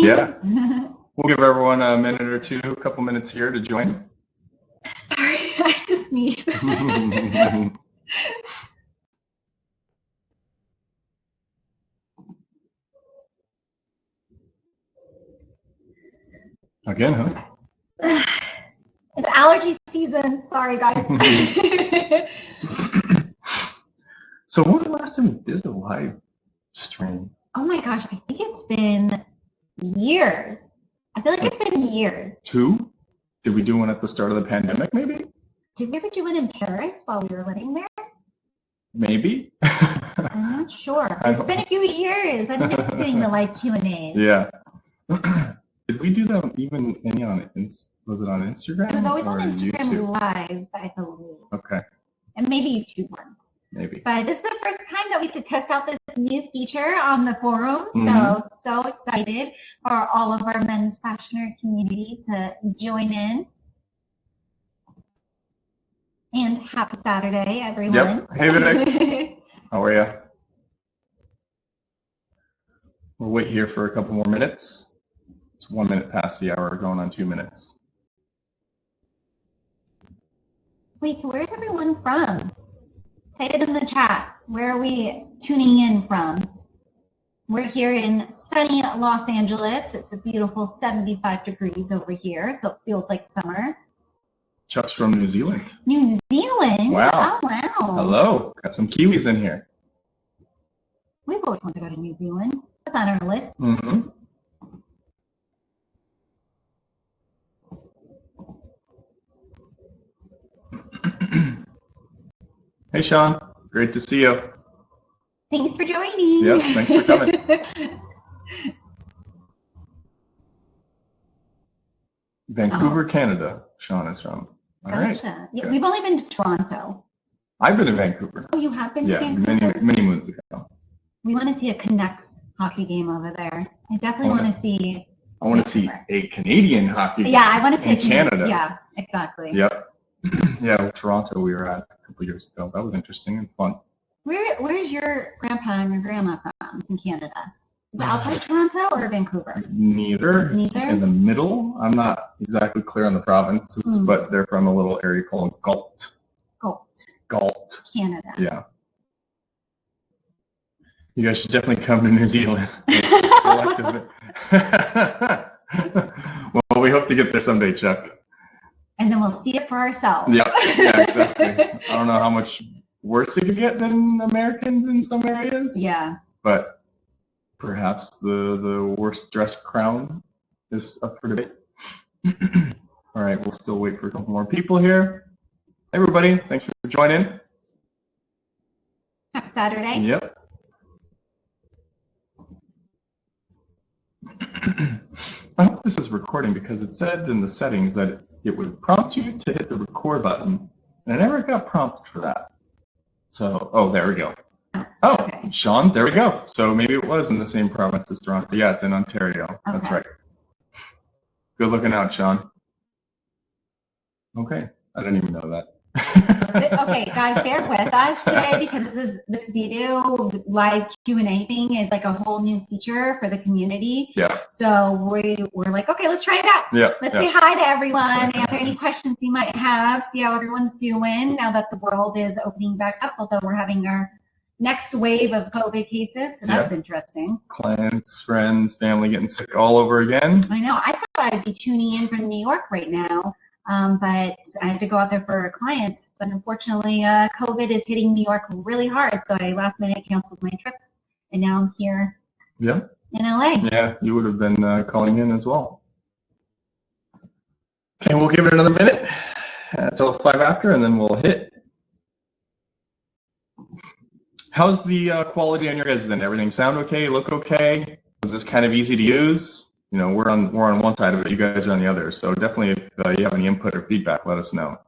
joining. Yeah. We'll give everyone a minute or two, a couple minutes here to join. Sorry, I have to sneeze. Again, huh? It's allergy season. Sorry, guys. So when was the last time we did a live stream? Oh my gosh, I think it's been years. I feel like it's been years. 2? Did we do one at the start of the pandemic, maybe? Did we ever do one in Paris while we were living there? Maybe. I'm not sure. It's been a few years. I'm missing the live Q&A. Yeah. Did we do them even any on was it on Instagram? It was always on Instagram YouTube? Live, I believe. Okay. And maybe YouTube once. Maybe. But this is the first time that we get to test out this new feature on the forum. So excited for all of our men's fashioner community to join in. And happy Saturday, everyone. Yep. Hey, Vivek. How are you? We'll wait here for a couple more minutes. It's 1 minute past the hour, going on 2 minutes. Wait, so where's everyone from? Type it in the chat. Where are we tuning in from? We're here in sunny Los Angeles. It's a beautiful 75 degrees over here, so it feels like summer. Chuck's from New Zealand. New Zealand? Wow. Oh, wow. Hello. Got some Kiwis in here. We've always wanted to go to New Zealand. That's on our list. Mm-hmm. Hey, Sean. Great to see you. Thanks for joining. Yep, thanks for coming. Vancouver, Canada, Sean is from. All right. Gotcha. Yeah, we've only been to Toronto. I've been to Vancouver. Oh, you have been to Yeah, Vancouver? many moons ago. We want to see a Canucks hockey game over there. I definitely want to see. I want to see a Canadian hockey game. Yeah, I want to see in Canada. Yeah, exactly. Yep. Yeah, Toronto we were at a couple years ago. That was interesting and fun. Where's your grandpa and your grandma from in Canada? Is it outside of Toronto or Vancouver? Neither. It's in the middle. I'm not exactly clear on the provinces, but they're from a little area called Galt. Galt. Canada. Yeah. You guys should definitely come to New Zealand. Well, we hope to get there someday, Chuck. And then we'll see it for ourselves. Yeah, exactly. I don't know how much worse it could get than Americans in some areas. Yeah. But perhaps the worst dressed crown is up for debate. All right, we'll still wait for a couple more people here. Hey, everybody, thanks for joining. Next Saturday. Yep. I hope this is recording because it said in the settings that it would prompt you to hit the record button, and I never got prompted for that. So, oh, there we go. Oh, okay. Sean, there we go. So maybe it was in the same province as Toronto. Yeah, it's in Ontario. Okay. That's right. Good looking out, Sean. Okay, I didn't even know that. Okay, guys, bear with us today because this video live Q&A thing is like a whole new feature for the community. Yeah. So we're like, okay, let's try it out. Yeah. Let's say hi to everyone, answer any questions you might have, see how everyone's doing now that the world is opening back up, although we're having our next wave of COVID cases, so that's interesting. Clients, friends, family getting sick all over again. I know. I thought I'd be tuning in from New York right now. But I had to go out there for a client. But unfortunately, COVID is hitting New York really hard. So I last minute canceled my trip. And now I'm here in LA. Yeah, you would have been calling in as well. Okay, we'll give it another minute until 5 after, and then we'll hit. How's the quality on your guys' end? Everything sound okay? Look okay? Was this kind of easy to use? You know, we're on one side of it, you guys are on the other. So definitely, if you have any input or feedback, let us know.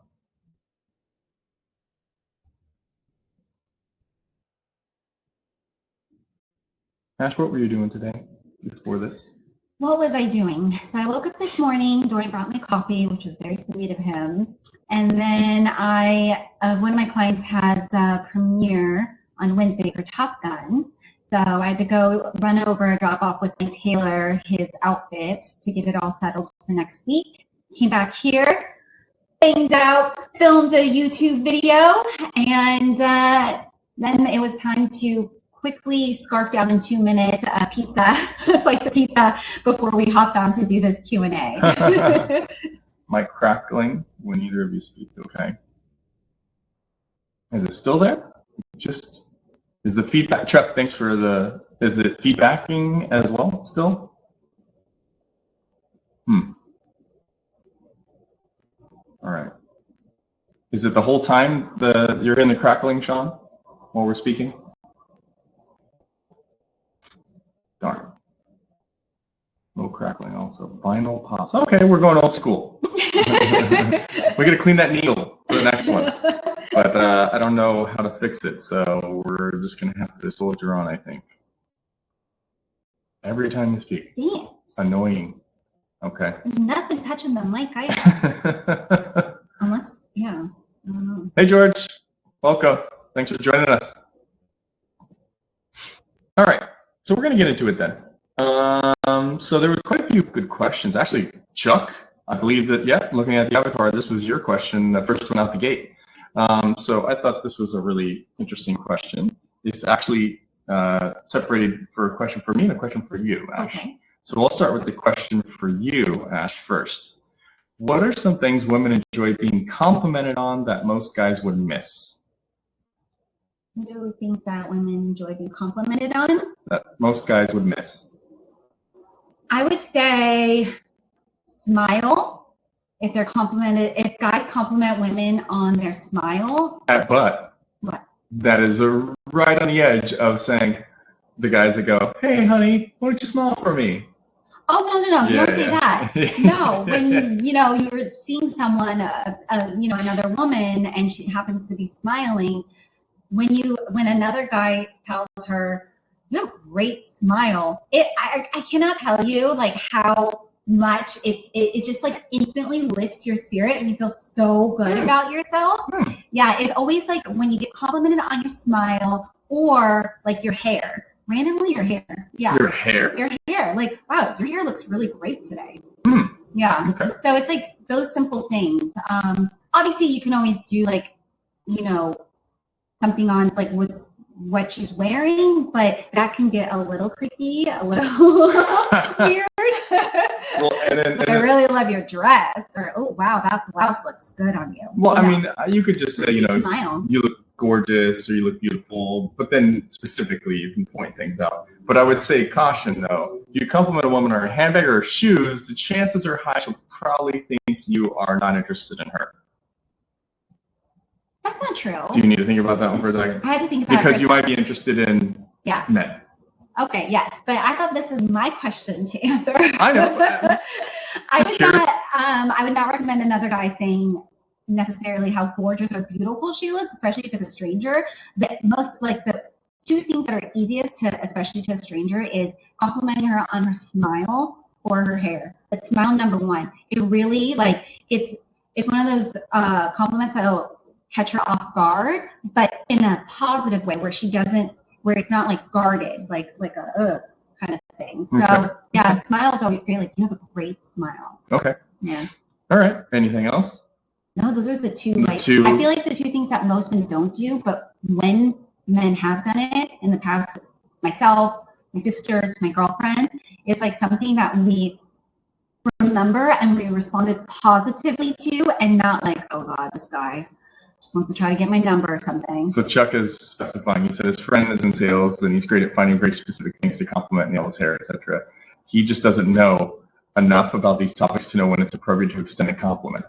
Ash, what were you doing today before this? What was I doing? So I woke up this morning. Dorian brought me coffee, which was very sweet of him. And then one of my clients has a premiere on Wednesday for Top Gun. So I had to go run over, drop off with my tailor his outfit to get it all settled for next week. Came back here, banged out, filmed a YouTube video, and then it was time to quickly scarf down in 2 minutes a slice of pizza before we hopped on to do this Q&A. Mic crackling when either of you speak, okay? Is it still there? Just, is the feedback, Chuck, thanks for the, is it feedbacking as well still? All right. Is it the whole time you're in the crackling, Sean, while we're speaking? Darn. No crackling also. Vinyl pops. Okay, we're going old school. We're going to clean that needle for the next one. But I don't know how to fix it, so we're just going to have to soldier on, I think. Every time you speak. Dang it. Annoying. Okay. There's nothing touching the mic either. Unless, yeah. I don't know. Hey, George. Welcome. Thanks for joining us. All right. So we're going to get into it then. So there was quite a few good questions. Actually, Chuck, I believe that, yeah, looking at the avatar, this was your question, the first one out the gate. So I thought this was a really interesting question. It's actually separated for a question for me and a question for you, Ash. Okay. So we'll start with the question for you, Ash, first. What are some things women enjoy being complimented on that most guys would miss? What are things that women enjoy being complimented on? That most guys would miss. I would say smile. If they're complimented, if guys compliment women on their smile. But what? That is right on the edge of saying the guys that go, "Hey, honey, why don't you smile for me?" Oh, no, you don't say that. No, when, you're seeing someone, another woman, and she happens to be smiling, when another guy tells her, "You have a great smile," I cannot tell you, like, how much it just, like, instantly lifts your spirit, and you feel so good about yourself. Yeah, it's always, like, when you get complimented on your smile or, like, your hair. Randomly, your hair. Yeah. Your hair? Your hair. Like, wow, your hair looks really great today. Yeah. Okay. So it's like those simple things. Obviously, you can always do, like, something on, like, with what she's wearing, but that can get a little creepy, a little weird. Well, and I really love your dress, or, oh, wow, that blouse looks good on you. Well, I mean, you could just say, smile. You look gorgeous or you look beautiful, but then specifically you can point things out. But I would say caution, though. If you compliment a woman on her handbag or her shoes, the chances are high she'll probably think you are not interested in her. That's not true. Do you need to think about that one for a second? I had to think about it. Because you might be interested in men. Okay, yes, but I thought this is my question to answer. I know. I would not recommend another guy saying necessarily how gorgeous or beautiful she looks, especially if it's a stranger. The two things that are easiest especially to a stranger, is complimenting her on her smile or her hair. But smile, number one. It really, it's one of those compliments that'll catch her off guard, but in a positive way, where it's not like guarded, like a kind of thing. So yeah, smile is always great. Like, you have a great smile. Okay. Yeah. All right. Anything else? No, those are the two. I feel like the two things that most men don't do, but when men have done it in the past, myself, my sisters, my girlfriend, it's like something that we remember and we responded positively to, and not like, oh God, this guy just wants to try to get my number or something. So Chuck is specifying. He said his friend is in sales and he's great at finding very specific things to compliment nails, hair, etc. He just doesn't know enough about these topics to know when it's appropriate to extend a compliment.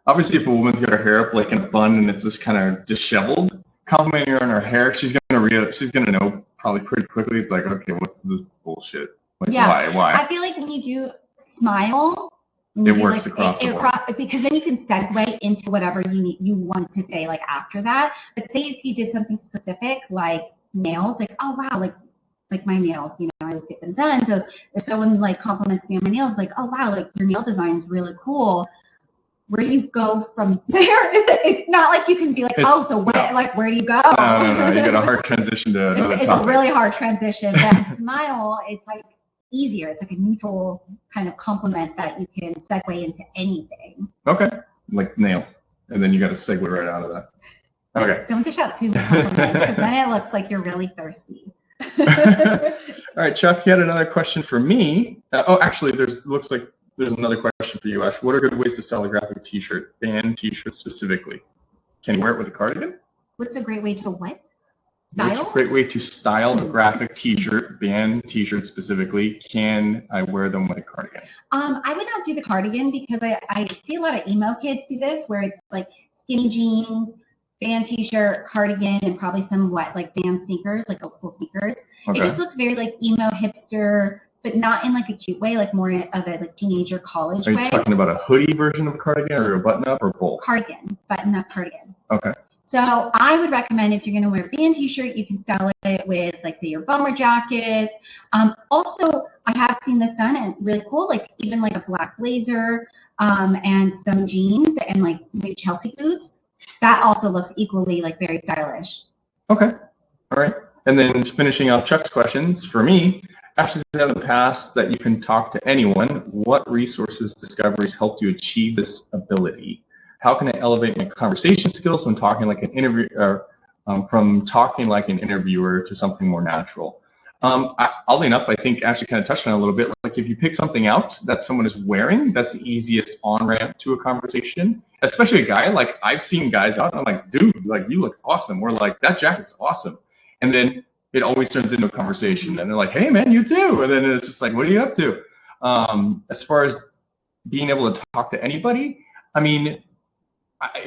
Obviously, if a woman's got her hair up like in a bun and it's just kind of disheveled, complimenting her on her hair, she's gonna know probably pretty quickly. It's like, okay, what's this bullshit? Like, why? I feel like when you do smile, it works across the board. Because then you can segue into whatever you want to say, like, after that. But say if you did something specific, like nails, like, oh wow, like my nails, I always get them done. So if someone like compliments me on my nails, like, oh wow, like your nail design is really cool. where you go from there. It's not like you can be like, oh, so where, like, where do you go? No. You got a hard transition to another It's topic. a really hard transition. But smile, it's like easier. It's like a neutral kind of compliment that you can segue into anything. Okay, like nails. And then you got to segue right out of that. Okay. Don't dish out too many compliments, because then it looks like you're really thirsty. All right, Chuck, you had another question for me. Actually, looks like there's another question for you, Ash. What are good ways to style a graphic t-shirt, band t-shirt specifically? Can you wear it with a cardigan? What's a great way to what? Style? What's a great way to style a graphic t-shirt, band t-shirt specifically? Can I wear them with a cardigan? I would not do the cardigan, because I see a lot of emo kids do this, where it's like skinny jeans, band t-shirt, cardigan, and probably some like band sneakers, like old school sneakers. Okay. It just looks very like emo hipster, but not in like a cute way, like more of a like teenager college way. Are you talking about a hoodie version of a cardigan or a button-up or both? Cardigan, button-up cardigan. Okay. So I would recommend, if you're going to wear a band t-shirt, you can style it with, like, say, your bomber jacket. Also, I have seen this done, and really cool, like even like a black blazer and some jeans and like maybe Chelsea boots. That also looks equally like very stylish. Okay. All right. And then finishing off Chuck's questions, for me, Ashley said in the past that you can talk to anyone. What resources, discoveries helped you achieve this ability? How can I elevate my conversation skills when talking like an from talking like an interviewer to something more natural? Oddly enough, I think Ashley kind of touched on it a little bit. Like, if you pick something out that someone is wearing, that's the easiest on-ramp to a conversation, especially a guy. Like, I've seen guys out, and I'm like, dude, like, you look awesome. We're like, that jacket's awesome. And then it always turns into a conversation. And they're like, hey, man, you too. And then it's just like, what are you up to? As far as being able to talk to anybody, I mean,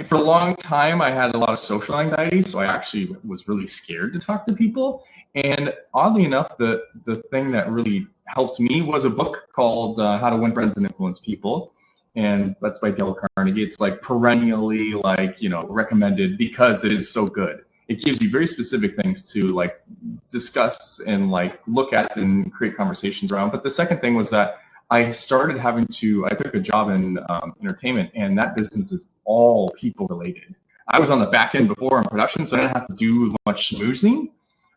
for a long time, I had a lot of social anxiety, so I actually was really scared to talk to people. And oddly enough, the thing that really helped me was a book called How to Win Friends and Influence People, and that's by Dale Carnegie. It's like perennially, like, recommended because it is so good. It gives you very specific things to like discuss and like look at and create conversations around. But the second thing was that I started I took a job in entertainment, and that business is all people related. I was on the back end before in production, so I didn't have to do much schmoozing.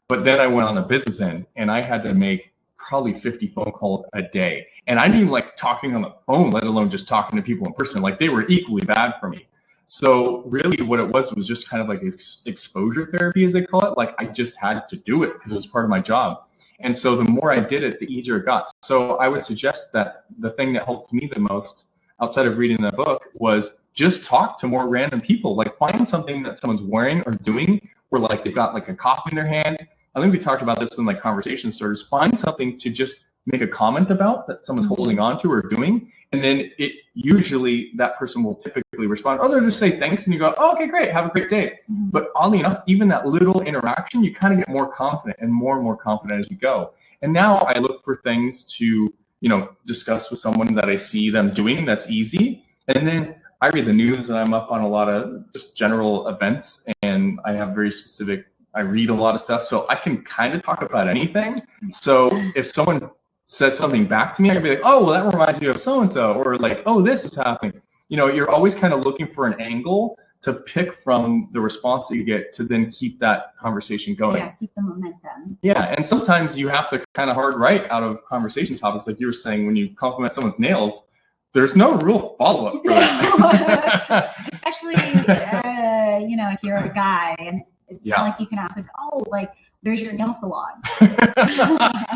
But then I went on the business end, and I had to make probably 50 phone calls a day. And I didn't even like talking on the phone, let alone just talking to people in person. Like, they were equally bad for me. So really what it was just kind of like exposure therapy, as they call it. Like, I just had to do it because it was part of my job. And so the more I did it, the easier it got. So I would suggest that the thing that helped me the most outside of reading that book was just talk to more random people. Like, find something that someone's wearing or doing, where like they've got like a coffee in their hand. I think we talked about this in like conversation starters. Find something to just make a comment about that someone's holding on to or doing, and then usually that person will typically respond, they'll just say thanks, and you go, okay, great, have a great day. But oddly enough, even that little interaction, you kind of get more confident and more confident as you go. And now I look for things to discuss with someone that I see them doing that's easy, and then I read the news, and I'm up on a lot of just general events, and I have I read a lot of stuff, so I can kind of talk about anything. So if someone says something back to me, I can be like, oh, well, that reminds me of so-and-so, or like, oh, this is happening. You're always kind of looking for an angle to pick from the response that you get to then keep that conversation going. Yeah, keep the momentum. Yeah, and sometimes you have to kind of hard write out of conversation topics. Like you were saying, when you compliment someone's nails, there's no real follow-up for that. Especially, if you're a guy, and it's not like you can ask, like, oh, like, where's your nail salon?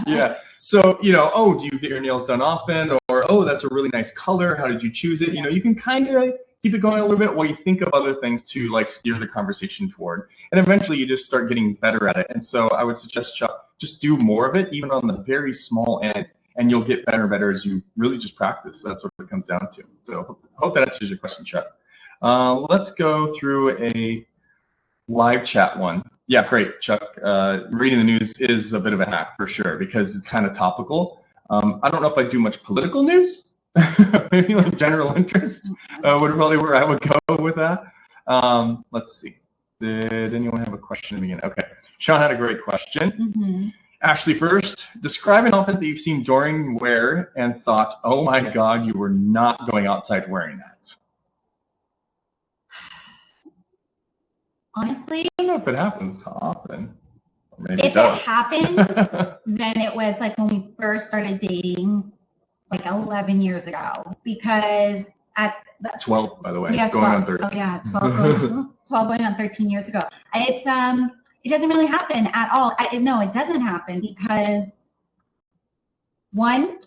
Yeah. So, oh, do you get your nails done often? Or, oh, that's a really nice color. How did you choose it? You can kind of keep it going a little bit while you think of other things to like steer the conversation toward. And eventually you just start getting better at it. And so I would suggest, Chuck, just do more of it, even on the very small end, and you'll get better and better as you really just practice. That's what it comes down to. So hope that answers your question, Chuck. Let's go through a live chat one. Yeah, great, Chuck. Reading the news is a bit of a hack for sure, because it's kind of topical. I don't know if I do much political news. Maybe like general interest would probably where I would go with that. Let's see. Did anyone have a question to begin? Okay. Sean had a great question. Ashley first. Describe an outfit that you've seen during wear and thought, oh my God, you were not going outside wearing that. Honestly, I don't know if it happens often. Or maybe if it does. it happened, then it was like when we first started dating, like 11 years ago. Because at 12, by the way, yeah, going 12. on 13. Oh yeah, 12 going on 13 years ago. It's it doesn't really happen at all. No, it doesn't happen because one,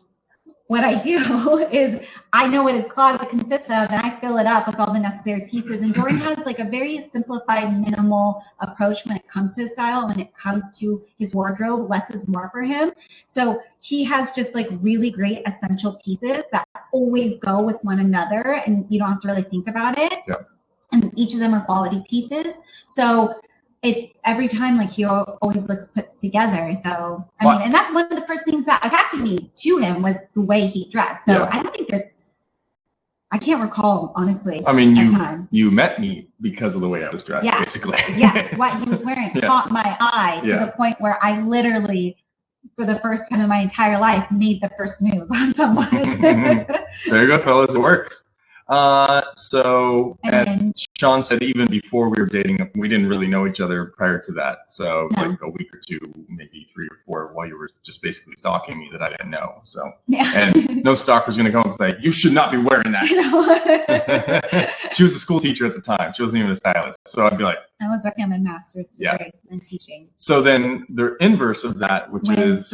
what I do is I know what his closet consists of, and I fill it up with all the necessary pieces. And Jordan has like a very simplified, minimal approach when it comes to his style. When it comes to his wardrobe, less is more for him. So he has just like really great essential pieces that always go with one another, and you don't have to really think about it. Yep. And each of them are quality pieces. So it's every time like he always looks put together. So I mean, and that's one of the first things that attracted me to him was the way he dressed. So I don't think I can't recall honestly. I mean, a time. you met me because of the way I was dressed, basically. Yes, what he was wearing caught my eye to the point where I literally, for the first time in my entire life, made the first move on someone. There you go, fellas, it works. And Sean said even before we were dating, we didn't really know each other prior to that. So like a week or two, maybe 3 or 4, while you were just basically stalking me that I didn't know. So and no stalker's gonna come and say, you should not be wearing that. She was a school teacher at the time. She wasn't even a stylist. So I'd be like, I was working on my master's degree in teaching. So then the inverse of that, which is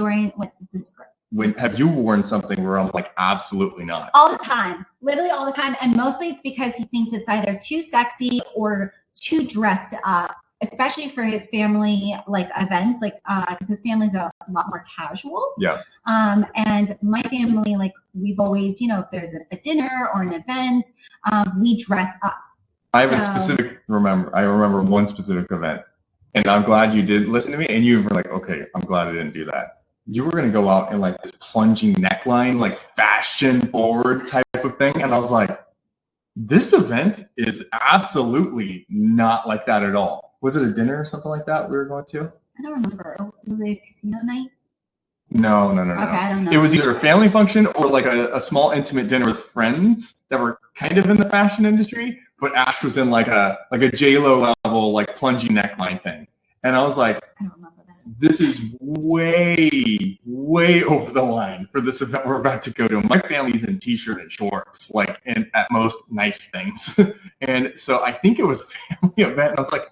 when have you worn something where I'm like, absolutely not? All the time, literally all the time. And mostly it's because he thinks it's either too sexy or too dressed up, especially for his family like events, like because his family's a lot more casual. Yeah. And my family, like we've always, if there's a dinner or an event, we dress up. I have a specific I remember one specific event, and I'm glad you did listen to me, and you were like, okay, I'm glad I didn't do that. You were gonna go out in like this plunging neckline, like fashion forward type of thing, and I was like, this event is absolutely not like that at all. Was it a dinner or something like that we were going to? I don't remember. Was it a casino night? No. Okay, I don't know. It was either a family function or like a small intimate dinner with friends that were kind of in the fashion industry, but Ash was in like a J-Lo level, like plunging neckline thing. And I was like, I don't remember this. This is way, way over the line for this event we're about to go to. My family's in t-shirt and shorts, like, and at most nice things. And so I think it was a family event. And I was like,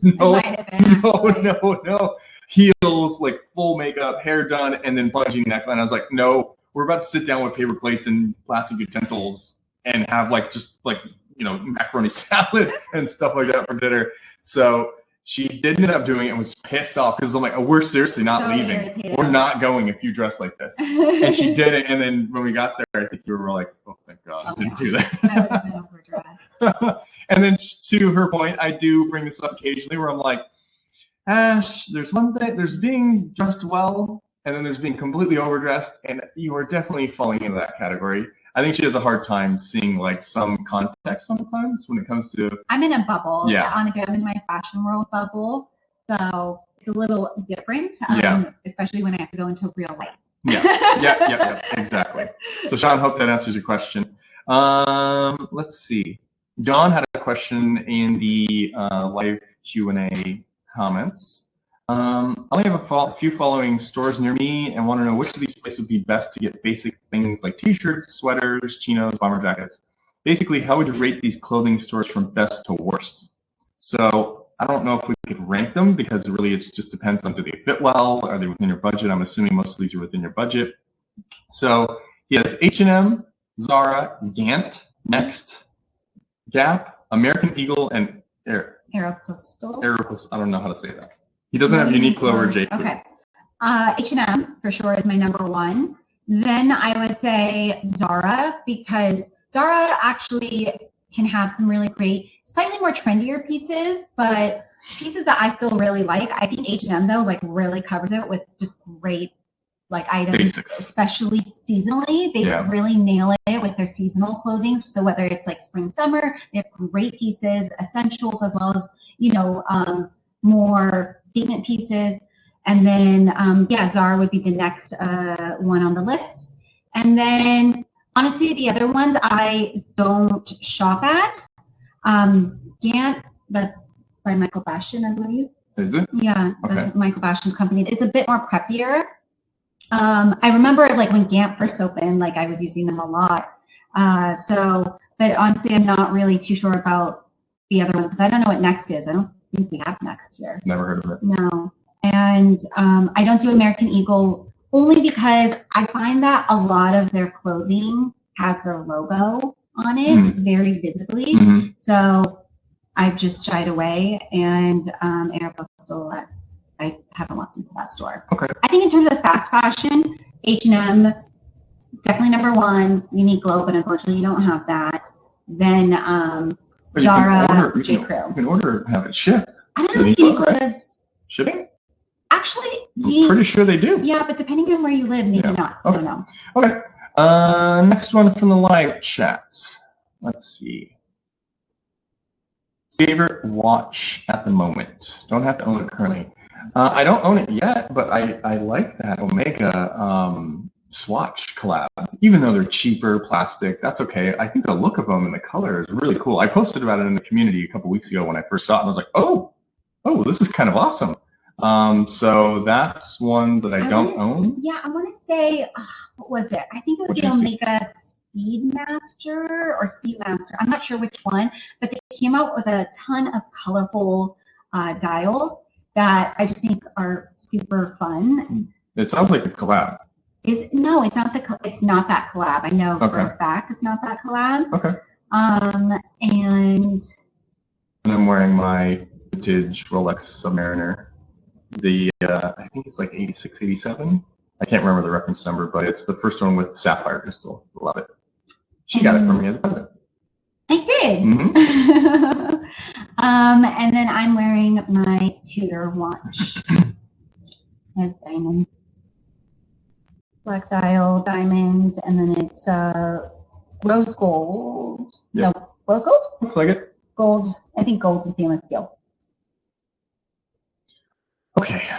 no. Heels, like full makeup, hair done, and then plunging neckline. I was like, no, we're about to sit down with paper plates and plastic utensils and have like just like, macaroni salad and stuff like that for dinner. So she did end up doing it and was pissed off because I'm like, oh, we're seriously not leaving. Irritated. We're not going if you dress like this. And she did it. And then when we got there, I think you were like, oh, thank God, I didn't do that. I would have been overdressed. And then to her point, I do bring this up occasionally where I'm like, Ash, there's one thing, there's being dressed well, and then there's being completely overdressed, and you are definitely falling into that category. I think she has a hard time seeing like some context sometimes when it comes to. I'm in a bubble. Yeah. Honestly, I'm in my fashion world bubble, so it's a little different. Especially when I have to go into real life. Yeah, exactly. So Sean, hope that answers your question. Let's see. John had a question in the live Q&A comments. I only have a few following stores near me and want to know which of these places would be best to get basic things like t-shirts, sweaters, chinos, bomber jackets. Basically, how would you rate these clothing stores from best to worst? So I don't know if we could rank them because really it just depends on do they fit well, are they within your budget? I'm assuming most of these are within your budget. So he has H&M, Zara, Gant, Next, Gap, American Eagle, and Aeropostale. I don't know how to say that. He doesn't have Uniqlo or J. Okay. H&M for sure is my number one. Then I would say Zara because Zara actually can have some really great, slightly more trendier pieces, but pieces that I still really like. I think H&M though like really covers it with just great like items, basics. Especially seasonally. They really nail it with their seasonal clothing. So whether it's like spring, summer, they have great pieces, essentials, as well as, more statement pieces. And then, Zara would be the next one on the list. And then, honestly, the other ones I don't shop at. Gant, that's by Michael Bastian, I believe. Is it? Yeah, Okay. that's Michael Bastian's company. It's a bit more preppier. I remember like when Gamp first opened, like I was using them a lot. But honestly, I'm not really too sure about the other ones because I don't know what Next is. I don't think we have Next here. Never heard of it. No. And I don't do American Eagle only because I find that a lot of their clothing has their logo on it very visibly. So I've just shied away, and Aeropostale, I haven't walked into that store. Okay. I think in terms of fast fashion, H&M, definitely number one, Uniqlo, but unfortunately you don't have that. Then Zara, J. Crew. You can order and have it shipped. I don't know if Uniqlo does shipping. Actually, I'm pretty sure they do. Yeah, but depending on where you live, maybe not. Okay. I don't know. Okay. Next one from the live chat. Let's see. Favorite watch at the moment? Don't have to own it currently. I don't own it yet, but I like that Omega Swatch collab. Even though they're cheaper, plastic, that's okay. I think the look of them and the color is really cool. I posted about it in the community a couple weeks ago when I first saw it, and I was like, oh, this is kind of awesome. So that's one that I don't own. Yeah, I want to say, what was it? I think it was the Omega Speedmaster or Seatmaster. I'm not sure which one, but they came out with a ton of colorful dials that I just think are super fun. It sounds like a collab. No, it's not that collab. I know for a fact it's not that collab. Okay. And I'm wearing my vintage Rolex Submariner. I think it's like 86, 87. I can't remember the reference number, but it's the first one with sapphire crystal. Love it. She got it for me as a present. I did. And then I'm wearing my Tudor watch. Has diamonds. Black dial, diamonds, and then it's rose gold. Yep. No, rose gold? Looks like it. Gold. I think gold's and stainless steel. Okay,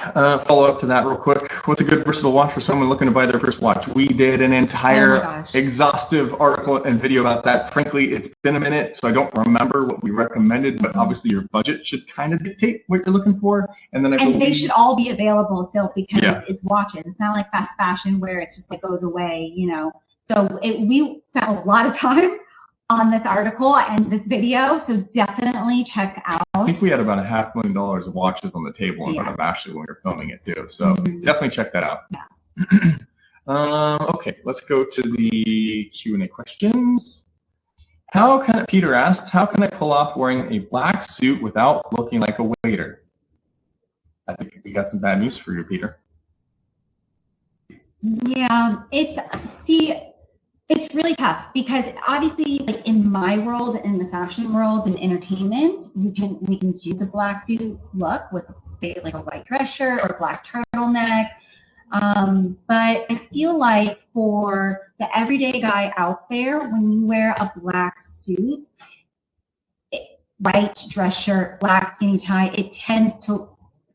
follow up to that real quick. What's a good versatile watch for someone looking to buy their first watch? We did an entire exhaustive article and video about that. Frankly, it's been a minute, so I don't remember what we recommended, but obviously your budget should kind of dictate what you're looking for. And then they should all be available still because it's watches. It's not like fast fashion where it's just like goes away, you know. So we spent a lot of time on this article and this video, so definitely check out. I think we had about $500,000 of watches on the table in front of Ashley when we were filming it too, so definitely check that out. Okay, let's go to the Q&A questions. Peter asked, how can I pull off wearing a black suit without looking like a waiter? I think we got some bad news for you, Peter. Yeah, it's really tough because obviously, like in my world, in the fashion world, and entertainment, we can do the black suit look with, say, like a white dress shirt or a black turtleneck. But I feel like for the everyday guy out there, when you wear a black suit, white dress shirt, black skinny tie, it tends to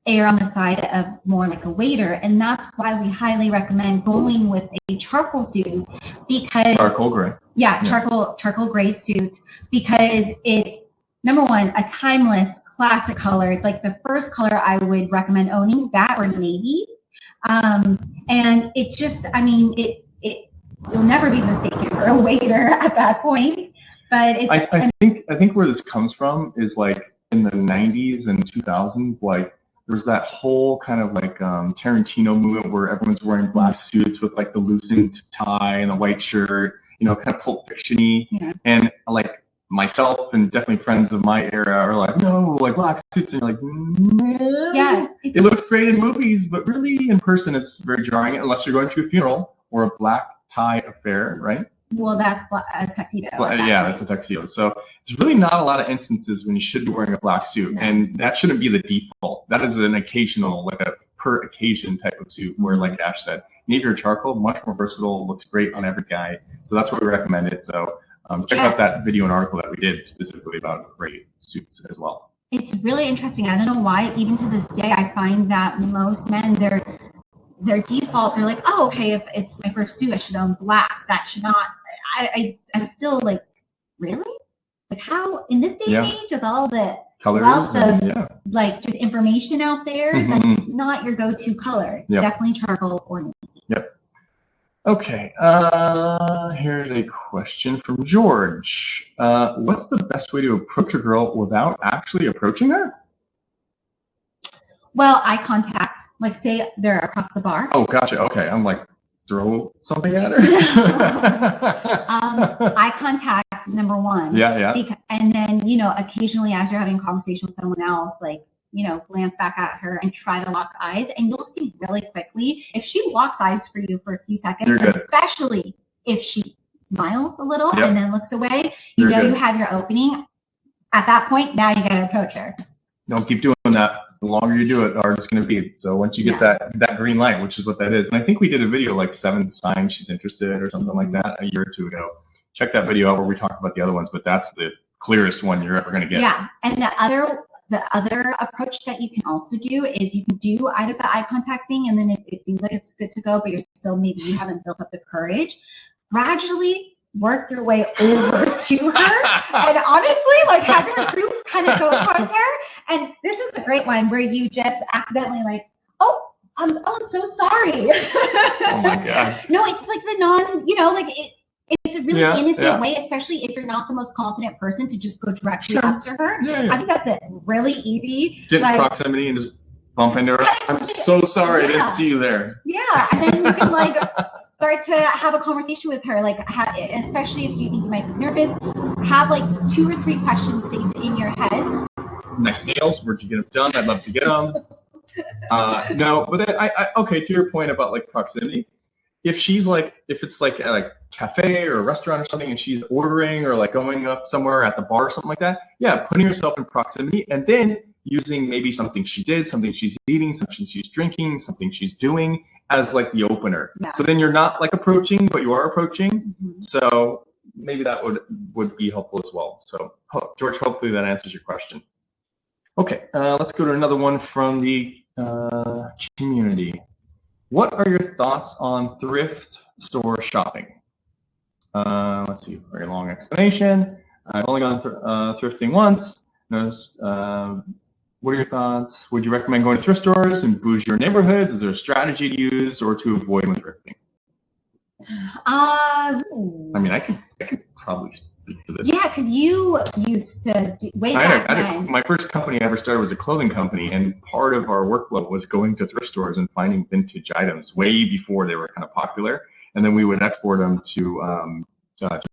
err on the side of more like a waiter, and that's why we highly recommend going with a charcoal suit because charcoal gray. Yeah, charcoal gray suit because it's number one, a timeless classic color. It's like the first color I would recommend owning, that or navy. And it just, I mean, you'll never be mistaken for a waiter at that point. But it's, I think where this comes from is like in the 90s and 2000s, like there's that whole kind of like Tarantino movement where everyone's wearing black suits with like the loosened tie and a white shirt, you know, kind of Pulp Fiction-y. And like myself and definitely friends of my era are like, no, like black suits, and you're like, no. It looks great in movies, but really in person it's very jarring unless you're going to a funeral or a black tie affair, right? Well, that's a tuxedo. That's a tuxedo. So there's really not a lot of instances when you should be wearing a black suit, and that shouldn't be the default. That is an occasional, like a per occasion type of suit where, like Ash said, navy or charcoal, much more versatile, looks great on every guy. So that's why we recommend it. So check out that video and article that we did specifically about great suits as well. It's really interesting. I don't know why, even to this day, I find that most men, their default, they're like, oh, okay, if it's my first suit, I should own black. That should not. I'm still like, really? Like how in this day and age with all the colors, of like just information out there. That's not your go-to color. It's definitely charcoal or navy. Yep. Okay, here's a question from George. What's the best way to approach a girl without actually approaching her? Well, eye contact, like say they're across the bar. Oh, gotcha. Okay, I'm like, throw something at her? Eye contact, number one. Yeah. And then, you know, occasionally as you're having a conversation with someone else, like, you know, glance back at her and try to lock eyes. And you'll see really quickly, if she locks eyes for you for a few seconds, especially if she smiles a little and then looks away, you know you have your opening. At that point, now you got to approach her. Don't keep doing that. The longer you do it, the harder it's going to be. So once you get that green light, which is what that is, and I think we did a video like 7 signs she's interested or something like that a year or 2 ago. Check that video out where we talk about the other ones, but that's the clearest one you're ever going to get. Yeah, and the other approach that you can also do is you can do eye contact thing, and then if it seems like it's good to go, but you're still, maybe you haven't built up the courage, gradually work your way over to her, and honestly, like have your group kind of go towards her. And this is a great one where you just accidentally like, I'm so sorry. Oh my God. No, it's like the like it's a really innocent way, especially if you're not the most confident person, to just go directly up to her. I think that's a really easy. Get in proximity and just bump into her. I'm so sorry, I didn't see you there. Yeah, and then you can like start to have a conversation with her, like especially if you think you might be nervous, have like 2 or 3 questions saved in your head. Nice nails, where'd you get them done? I'd love to get them. No, but then okay, to your point about like proximity, if it's like at a cafe or a restaurant or something and she's ordering or like going up somewhere at the bar or something like that, putting yourself in proximity and then using maybe something she did, something she's eating, something she's drinking, something she's doing as like the opener. So then you're not like approaching, but you are approaching. So maybe that would be helpful as well. So George, hopefully that answers your question. Okay, let's go to another one from the community. What are your thoughts on thrift store shopping? Let's see, very long explanation. I've only gone thrifting once. What are your thoughts? Would you recommend going to thrift stores in bougie neighborhoods? Is there a strategy to use or to avoid when thrifting? I mean, I could probably speak to this. Yeah, because you used to back then. My first company I ever started was a clothing company, and part of our workflow was going to thrift stores and finding vintage items way before they were kind of popular, and then we would export them to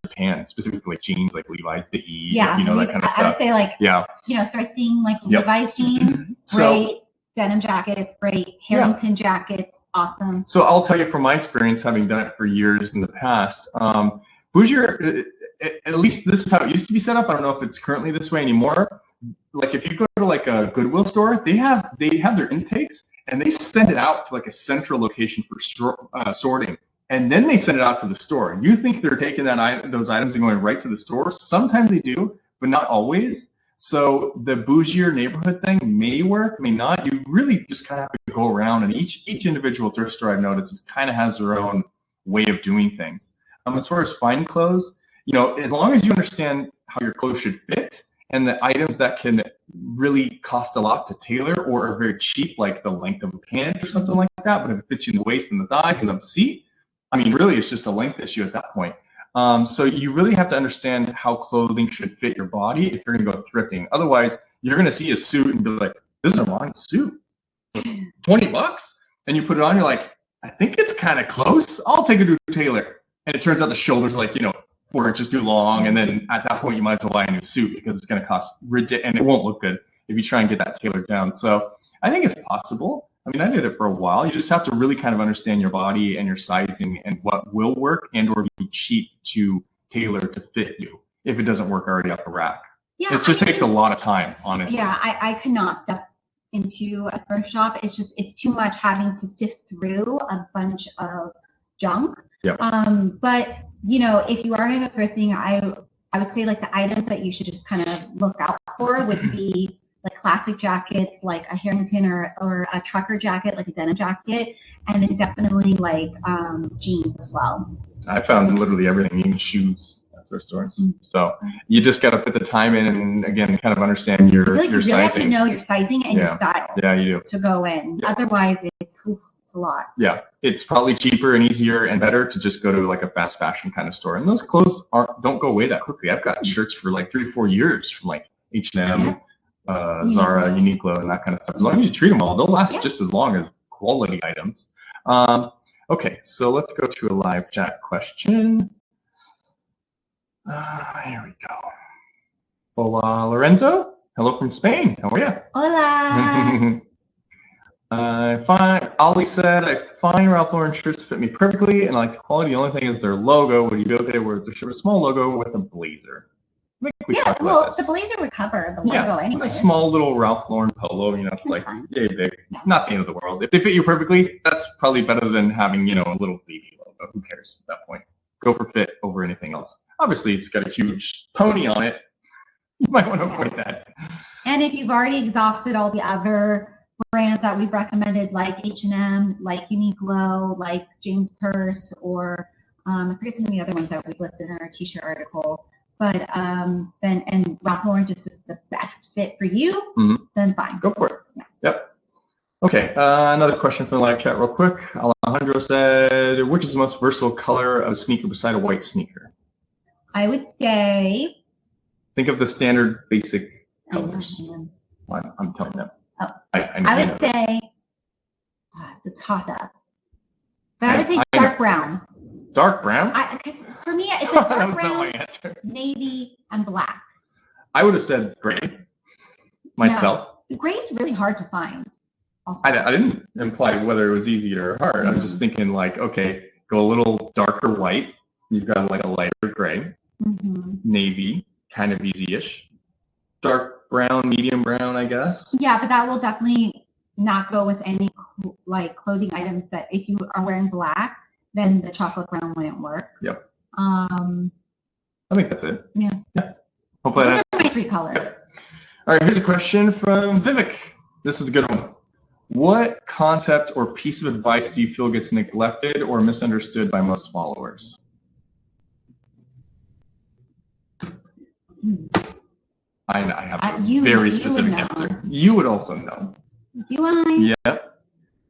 Japan, specifically like jeans, like Levi's, the E, that kind of stuff. I would say like, thrifting, like Levi's jeans, great denim jackets, great Harrington jackets, awesome. So I'll tell you from my experience, having done it for years in the past, Bougier, at least this is how it used to be set up. I don't know if it's currently this way anymore. Like if you go to like a Goodwill store, they have their intakes and they send it out to like a central location for sorting. And then they send it out to the store. You think they're taking those items and going right to the store? Sometimes they do, but not always. So the bougier neighborhood thing may work, may not. You really just kind of have to go around, and each individual thrift store I've noticed kind of has their own way of doing things. As far as finding clothes, as long as you understand how your clothes should fit and the items that can really cost a lot to tailor or are very cheap, like the length of a pant or something like that, but if it fits you in the waist and the thighs and the seat, I mean, really, it's just a length issue at that point. So you really have to understand how clothing should fit your body if you're going to go thrifting. Otherwise, you're going to see a suit and be like, this is a long suit, $20, and you put it on, you're like, I think it's kind of close. I'll take it to a tailor, and it turns out the shoulders are like 4 inches too long, and then at that point you might as well buy a new suit because it's going to cost ridiculous, and it won't look good if you try and get that tailored down. So I think it's possible. I mean, I did it for a while. You just have to really kind of understand your body and your sizing and what will work and or be cheap to tailor to fit you if it doesn't work already off the rack. Yeah, it just takes a lot of time, honestly. Yeah, I could not step into a thrift shop. It's too much having to sift through a bunch of junk. Yeah. But if you are going to go thrifting, I would say like the items that you should just kind of look out for would be like classic jackets, like a Harrington or a trucker jacket, like a denim jacket, and then definitely like jeans as well. I found literally everything, even shoes. thrift stores. So you just got to put the time in and, again, kind of understand your I feel like you really sizing. have to know your sizing and your style. Yeah, you do. To go in. Yeah. Otherwise, it's a lot. Yeah, it's probably cheaper and easier and better to just go to like a fast fashion kind of store. And those clothes don't go away that quickly. I've got shirts for like 3 or 4 years from like H&M, Zara, Uniqlo, and that kind of stuff. As long as you treat them well, they'll last just as long as quality items. Okay, so let's go to a live chat question. Here we go. Hola, Lorenzo. Hello from Spain. How are you? Hola. Ollie said, I find Ralph Lauren shirts fit me perfectly and I like the quality. The only thing is their logo. Would you be okay with their shirt a small logo with a blazer? I think we talked about this. The blazer would cover the logo anyway. A small little Ralph Lauren polo, it's like yay big. Not the end of the world. If they fit you perfectly, that's probably better than having, a little baby logo. Who cares at that point? Go for fit over anything else. Obviously, it's got a huge pony on it. You might want to avoid that. And if you've already exhausted all the other brands that we've recommended, like H&M, like Uniqlo, like James Purse, or I forget some of the other ones that we've listed in our t-shirt article, but and Ralph Lauren just is the best fit for you, then fine. Go for it. Yeah. Yep. Okay, another question from the live chat real quick. Alejandro said, which is the most versatile color of a sneaker beside a white sneaker? I would say... Think of the standard basic colors. I'm telling them. Oh, I would say it's a toss-up. But I would say dark brown. Dark brown? Because for me, it's a dark that was brown, not my answer. Navy, and black. I would have said gray myself. No, gray's really hard to find. Also. I didn't imply whether it was easy or hard. I'm just thinking like, okay, go a little darker white. You've got like a lighter gray. Navy, kind of easy-ish. Dark brown, medium brown, I guess. Yeah, but that will definitely not go with any like clothing items that if you are wearing black, then the chocolate brown wouldn't work. Yep. I think that's it. Yeah. Hopefully those are my 3 colors. Yep. All right, here's a question from Vivek. This is a good one. What concept or piece of advice do you feel gets neglected or misunderstood by most followers? I have a very specific answer. You would also know. Do I? Yep.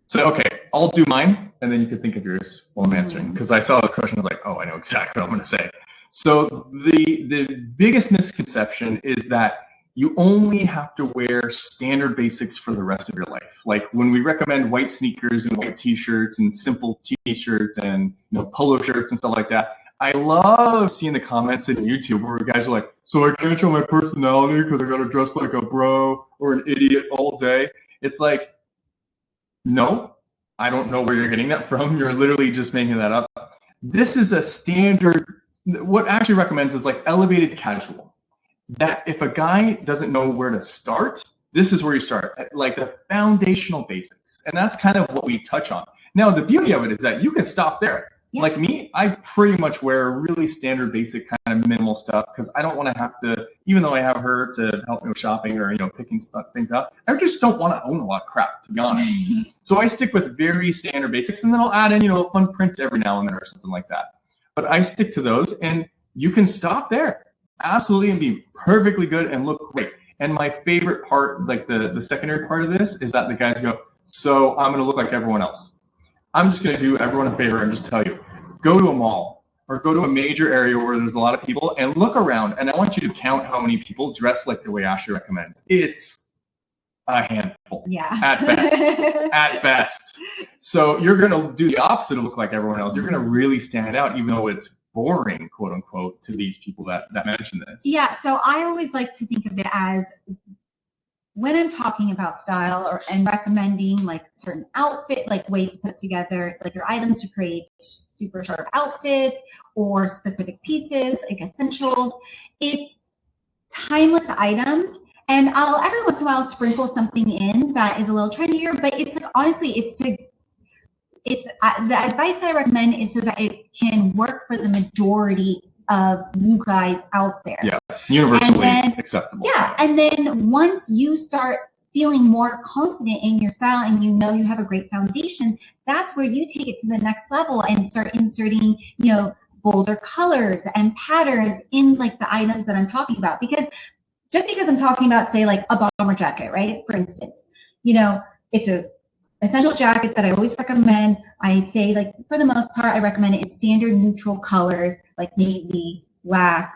So, okay, I'll do mine, and then you can think of yours while I'm answering. Because I saw this question, I was like, oh, I know exactly what I'm going to say. So the biggest misconception is that you only have to wear standard basics for the rest of your life. Like when we recommend white sneakers and white t-shirts and simple t-shirts and polo shirts and stuff like that, I love seeing the comments in YouTube where guys are like, so I can't show my personality because I got to dress like a bro or an idiot all day. It's like, no, I don't know where you're getting that from. You're literally just making that up. This is a standard. What actually recommends is like elevated casual. That if a guy doesn't know where to start, this is where you start, like the foundational basics. And that's kind of what we touch on. Now, the beauty of it is that you can stop there. Yeah. Like me, I pretty much wear really standard, basic kind of minimal stuff because I don't want to have to, even though I have her to help me with shopping or picking things out, I just don't want to own a lot of crap, to be honest. So I stick with very standard basics, and then I'll add in a fun print every now and then or something like that. But I stick to those, and you can stop there, absolutely, and be perfectly good and look great. And my favorite part, like the secondary part of this, is that the guys go, so I'm going to look like everyone else. I'm just going to do everyone a favor and just tell you, go to a mall or go to a major area where there's a lot of people and look around. And I want you to count how many people dress like the way Ashley recommends. It's a handful. Yeah. At best. At best. So you're going to do the opposite of look like everyone else. You're going to really stand out, even though it's boring, quote unquote, to these people that mention this. Yeah. So I always like to think of it as when I'm talking about style and recommending like certain outfit, like ways to put together like your items to create super sharp outfits or specific pieces, like essentials, it's timeless items. And I'll every once in a while sprinkle something in that is a little trendier, but it's like, honestly, the advice I recommend is so that it can work for the majority of you guys out there. Yeah, universally acceptable. Yeah, and then once you start feeling more confident in your style and you have a great foundation, that's where you take it to the next level and start inserting, bolder colors and patterns in like the items that I'm talking about. Because just because I'm talking about, say, like a bomber jacket, right? For instance, you know, it's a essential jacket that I always recommend. I say, like, for the most part, I recommend it in standard neutral colors like navy, black,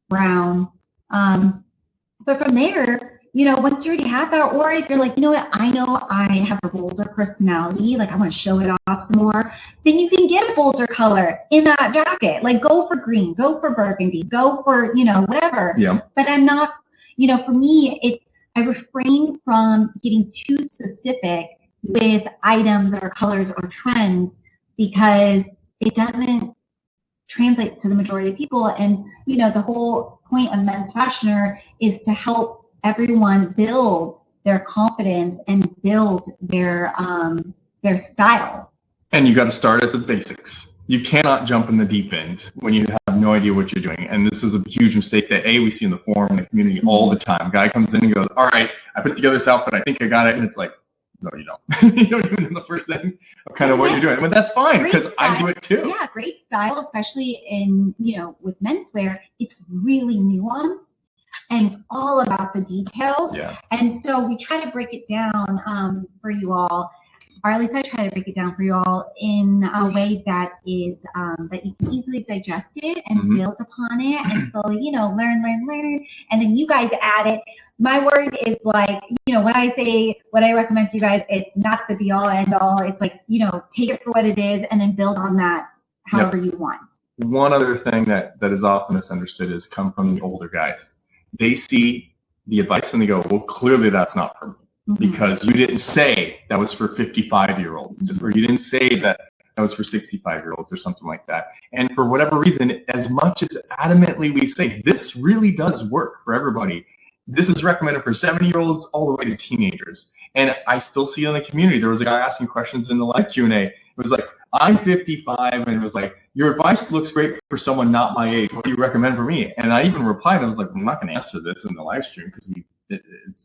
brown. But from there, you know, once you already have that, or if you're like, you know what, I know I have a bolder personality, like I want to show it off some more, then you can get a bolder color in that jacket. Like go for green, go for burgundy, go for, you know, whatever. Yeah. But I'm not, you know, for me, I refrain from getting too specific with items or colors or trends because it doesn't translate to the majority of people. And, you know, the whole point of Men's Fashioner is to help everyone build their confidence and build their style. And you got to start at the basics. You cannot jump in the deep end when you have no idea what you're doing. And this is a huge mistake that we see in the forum and the community all the time. Guy comes in and goes, all right, I put together this outfit, I think I got it. And it's like, no, you don't. You don't even know the first thing of kind of what you're doing. But that's fine because I do it too. Yeah, great style, especially in, you know, with menswear, it's really nuanced and it's all about the details. Yeah. And so we try to break it down for you all, or at least I try to break it down for you all in a way that is that you can easily digest it and build upon it and slowly, you know, learn, and then you guys add it. My word is like, you know, when I say what I recommend to you guys, it's not the be all end all. It's like, you know, take it for what it is and then build on that however you want. One other thing that is often misunderstood is come from the older guys. They see the advice and they go, well, clearly that's not for me. Because you didn't say that was for 55-year-olds, or you didn't say that was for 65-year-olds or something like that. And for whatever reason, as much as adamantly we say this really does work for everybody, this is recommended for 70-year-olds all the way to teenagers. And I still see in the community, there was a guy asking questions in the live Q&A. It was like, I'm 55, and it was like, your advice looks great for someone not my age. What do you recommend for me? And I even replied, I was like, I'm not going to answer this in the live stream because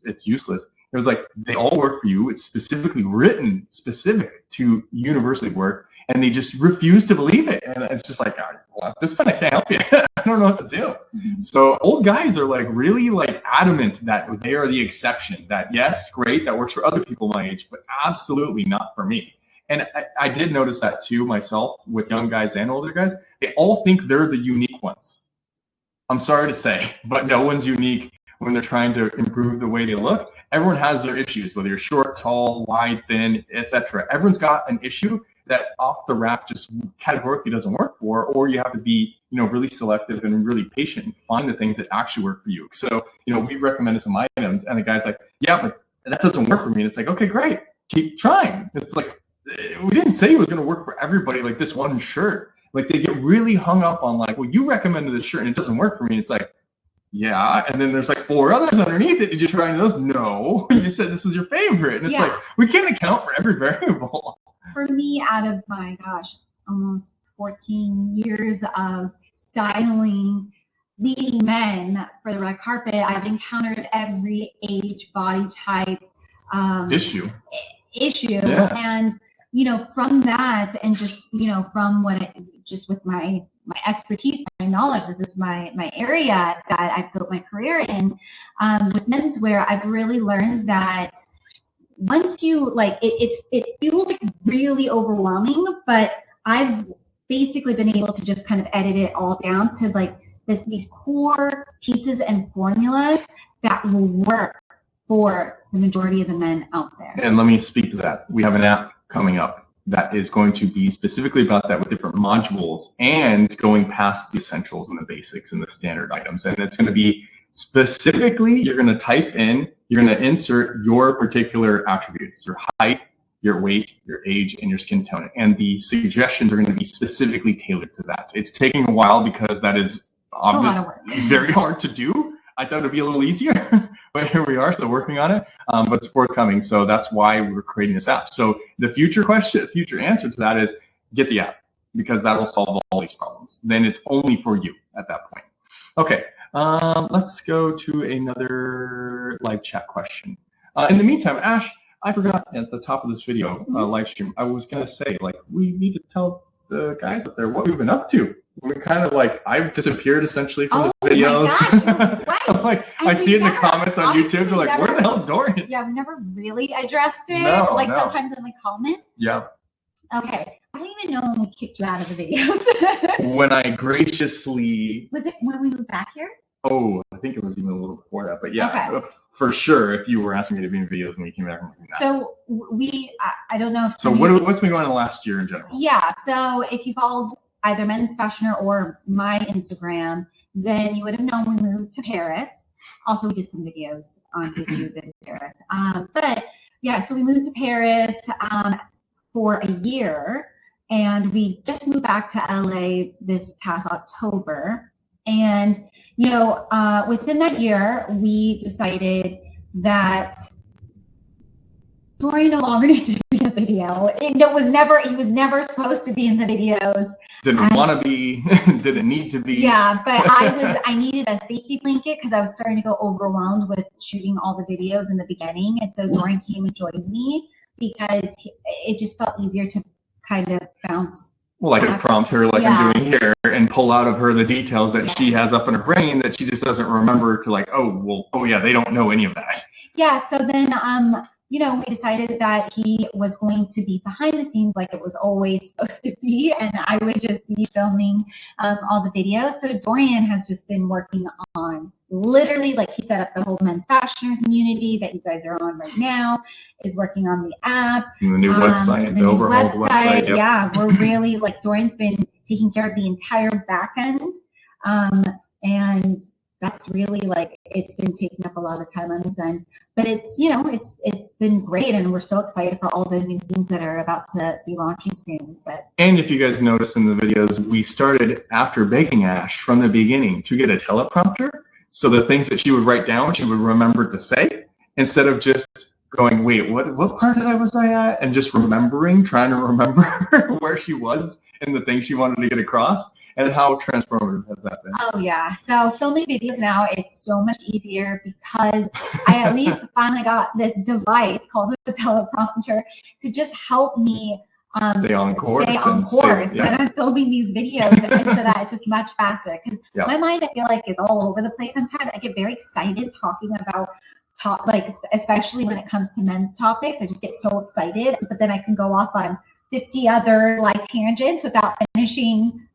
it's useless. It was like, they all work for you. It's specifically written specific to university work, and they just refuse to believe it. And it's just like, well, at this point, I can't help you. I don't know what to do. So old guys are like really like adamant that they are the exception, that yes, great, that works for other people my age, but absolutely not for me. And I did notice that too myself with young guys and older guys. They all think they're the unique ones. I'm sorry to say, but no one's unique when they're trying to improve the way they look. Everyone has their issues, whether you're short, tall, wide, thin, etc. Everyone's got an issue that off the rack just categorically doesn't work for, or you have to be, you know, really selective and really patient and find the things that actually work for you. So, you know, we recommended some items, and the guy's like, yeah, but that doesn't work for me. And it's like, okay, great, keep trying. It's like, we didn't say it was going to work for everybody, like this one shirt. Like they get really hung up on like, well, you recommended this shirt and it doesn't work for me. It's like, yeah, and then there's like 4 others underneath it. Did you try any of those? No, you just said this was your favorite. And it's like, we can't account for every variable. For me, out of my, gosh, almost 14 years of styling, leading men for the red carpet, I've encountered every age, body type, issue. Yeah. And, you know, from that and just, you know, from just with my expertise, my knowledge, this is my area that I've built my career in, with menswear, I've really learned that once you, like, it feels like really overwhelming, but I've basically been able to just kind of edit it all down to like these core pieces and formulas that will work for the majority of the men out there. And let me speak to that. We have an app coming up that is going to be specifically about that with different modules and going past the essentials and the basics and the standard items. And it's going to be specifically, you're going to type in, you're going to insert your particular attributes, your height, your weight, your age, and your skin tone. And the suggestions are going to be specifically tailored to that. It's taking a while because that is obviously very hard to do. I thought it'd be a little easier, but here we are, still working on it. But it's forthcoming, so that's why we're creating this app. So the future answer to that is get the app, because that will solve all these problems. Then it's only for you at that point. Okay, let's go to another live chat question. In the meantime, Ash, I forgot at the top of this video live stream, I was gonna say, like, we need to tell the guys up there what we've been up to. we kind of like, I've disappeared essentially from the videos. Oh my gosh, you're right. Like, I see it in the comments on YouTube, they're like, where the hell's Dorian? Yeah, we never really addressed it. No, sometimes in the comments. Yeah. Okay. I don't even know when we kicked you out of the videos. When I graciously... Was it when we moved back here? Oh, I think it was even a little before that, but yeah, for sure. If you were asking me to be in videos when you came back from that. So I don't know. So what's been going on last year in general? Yeah. So if you followed either Men's Fashioner or my Instagram, then you would have known we moved to Paris. Also, we did some videos on YouTube in Paris. But yeah, so we moved to Paris for a year, and we just moved back to LA this past October. And within that year, we decided that Dorian no longer needs to be in a video. He was never supposed to be in the videos. Didn't want to be, didn't need to be. Yeah, but I needed a safety blanket because I was starting to go overwhelmed with shooting all the videos in the beginning. And so Dorian came and joined me because it just felt easier to kind of bounce. Well, like a prompt her like I'm doing here and pull out of her the details that she has up in her brain that she just doesn't remember to like, oh yeah, they don't know any of that. Yeah, so then we decided that he was going to be behind the scenes like it was always supposed to be, and I would just be filming all the videos. So Dorian has just been working on literally, like he set up the whole Men's Fashioner community that you guys are on right now, is working on the app. And the new website, the overhaul of the website. Yep. Yeah, we're really, like Dorian's been taking care of the entire back end. And that's really it's been taking up a lot of time on his end, but it's been great, and we're so excited for all the new things that are about to be launching soon. And if you guys noticed in the videos, we started after Baking Ash from the beginning to get a teleprompter, so the things that she would write down, she would remember to say, instead of just going, wait, what part was I at, and just trying to remember where she was and the things she wanted to get across. And how transformative has that been? Oh yeah, so filming videos now, it's so much easier because I at least finally got this device called a teleprompter to just help me stay on course when I'm filming these videos, and so that it's just much faster. Because my mind, I feel like, is all over the place sometimes. I get very excited talking about especially when it comes to men's topics. I just get so excited, but then I can go off on 50 other tangents without finishing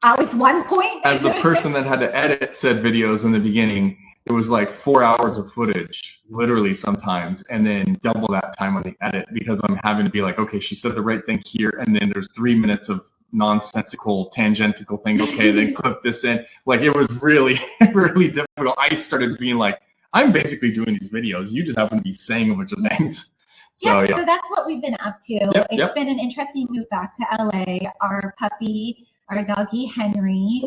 at least one point. As the person that had to edit said videos in the beginning, it was like 4 hours of footage, literally sometimes, and then double that time on the edit because I'm having to be like, okay, she said the right thing here, and then there's 3 minutes of nonsensical, tangential thing. Okay, then clip this in. Like, it was really, really difficult. I started being like, I'm basically doing these videos. You just happen to be saying a bunch of things. So that's what we've been up to. It's been an interesting move back to LA. Our puppy, our doggy Henry,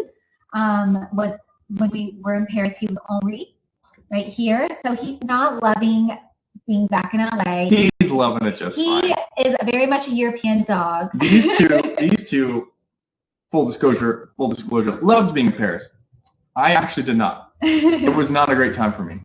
was, when we were in Paris, he was Henri right here. So he's not loving being back in LA. He's loving it just fine. He is very much a European dog. These two, full disclosure, loved being in Paris. I actually did not. It was not a great time for me.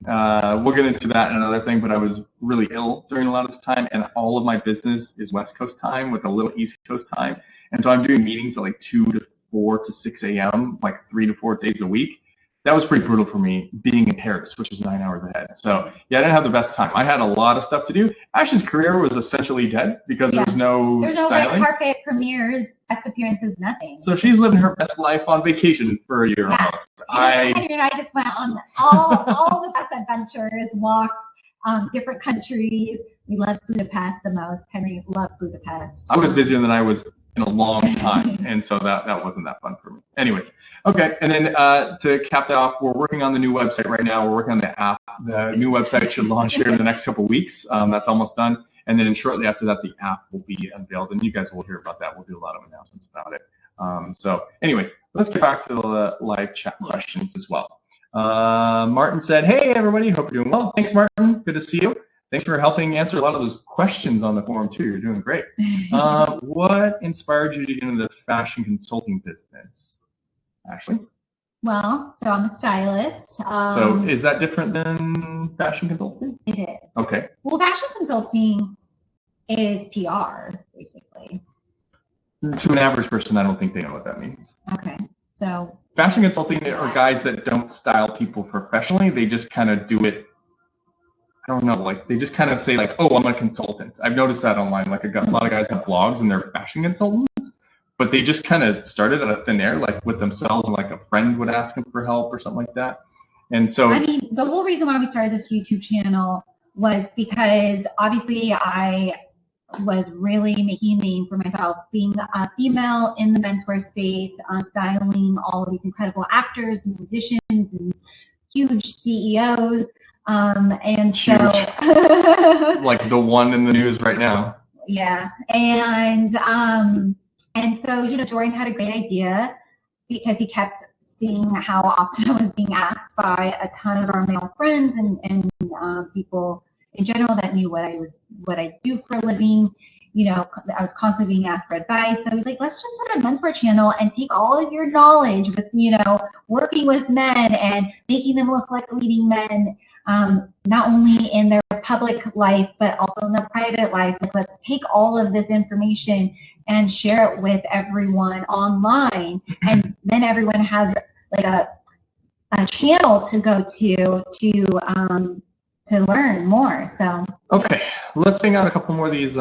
We'll get into that and another thing, but I was really ill during a lot of this time, and all of my business is West Coast time with a little East Coast time. And so I'm doing meetings at 2 to 4 to 6 a.m., 3 to 4 days a week. That was pretty brutal for me, being in Paris, which is 9 hours ahead. So yeah, I didn't have the best time. I had a lot of stuff to do. Ash's career was essentially dead because there's no styling. Red carpet premieres, guest appearances, nothing. So she's living her best life on vacation for a year almost. Henry and I just went on all the best adventures, walked different countries. We loved Budapest the most. Henry loved Budapest. I was busier than I was in a long time, and so that wasn't that fun for me. Anyways, okay, and then to cap that off, we're working on the new website right now. We're working on the app. The new website should launch here in the next couple of weeks. That's almost done, and then shortly after that, the app will be unveiled, and you guys will hear about that. We'll do a lot of announcements about it. So anyways, let's get back to the live chat questions as well. Martin said, hey everybody, hope you're doing well. Thanks, Martin, good to see you. Thanks for helping answer a lot of those questions on the forum too. You're doing great. What inspired you to get into the fashion consulting business, Ashley? Well, so I'm a stylist. So is that different than fashion consulting? It is. Okay. Well, fashion consulting is PR, basically. To an average person, I don't think they know what that means. Okay, so Fashion consulting are guys that don't style people professionally. They just kind of do it. I don't know, like they just kind of say like, oh, I'm a consultant. I've noticed that online. Like a lot of guys have blogs and they're fashion consultants, but they just kind of started out of thin air, like with themselves, and like a friend would ask them for help or something like that. And so, I mean, the whole reason why we started this YouTube channel was because obviously I was really making a name for myself being a female in the menswear space, styling all of these incredible actors and musicians and huge CEOs. And so like the one in the news right now. Yeah, and so Jordan had a great idea because he kept seeing how often I was being asked by a ton of our male friends and people in general that knew what I do for a living. I was constantly being asked for advice. So I was like, let's just start a menswear channel and take all of your knowledge with, working with men and making them look like leading men, not only in their public life, but also in their private life. Like, let's take all of this information and share it with everyone online. And then everyone has like a channel to go to learn more. So okay, let's bring out a couple more of these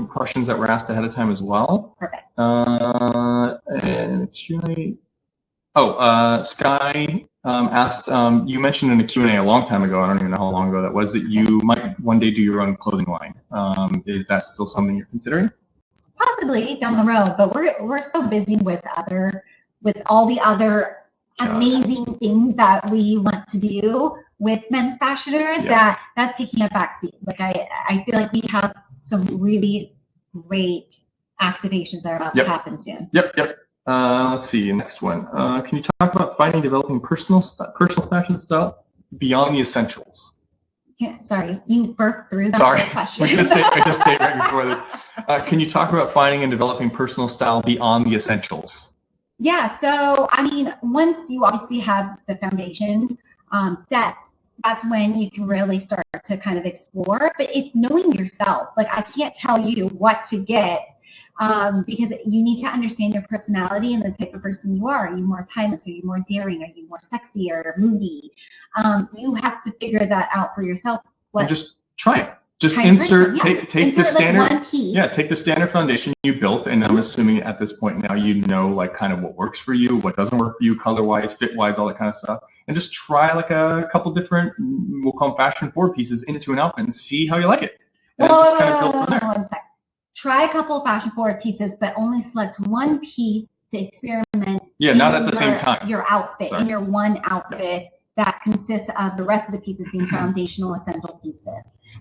questions that were asked ahead of time as well. Perfect. And Q&A. Sky asked, you mentioned in a Q&A a long time ago, I don't even know how long ago that was, that you might one day do your own clothing line. Is that still something you're considering? Possibly down the road, but we're so busy with all the other amazing things that we want to do with Men's Fashioner, that's taking a backseat. Like I feel like we have some really great activations that are about to happen soon. Yep. Let's see, next one. Can you talk about finding, developing personal fashion style beyond the essentials? Yeah, sorry, you burped through the question. I just did right before that. Can you talk about finding and developing personal style beyond the essentials? Yeah, so I mean, once you obviously have the foundation set, that's when you can really start to kind of explore. But it's knowing yourself. Like, I can't tell you what to get because you need to understand your personality and the type of person you are. Are you more timeless? Are you more daring? Are you more sexy or moody? You have to figure that out for yourself. And just try it. Just insert, take the standard, one piece. Take the standard foundation you built, and I'm assuming at this point now you know like kind of what works for you, what doesn't work for you, color-wise, fit-wise, all that kind of stuff, and just try like a couple different, we'll call them fashion forward pieces into an outfit and see how you like it. And just kind of build from there. One sec. Try a couple of fashion forward pieces, but only select one piece to experiment. Yeah, not at the same time. Your outfit, in your one outfit that consists of the rest of the pieces being foundational, essential pieces.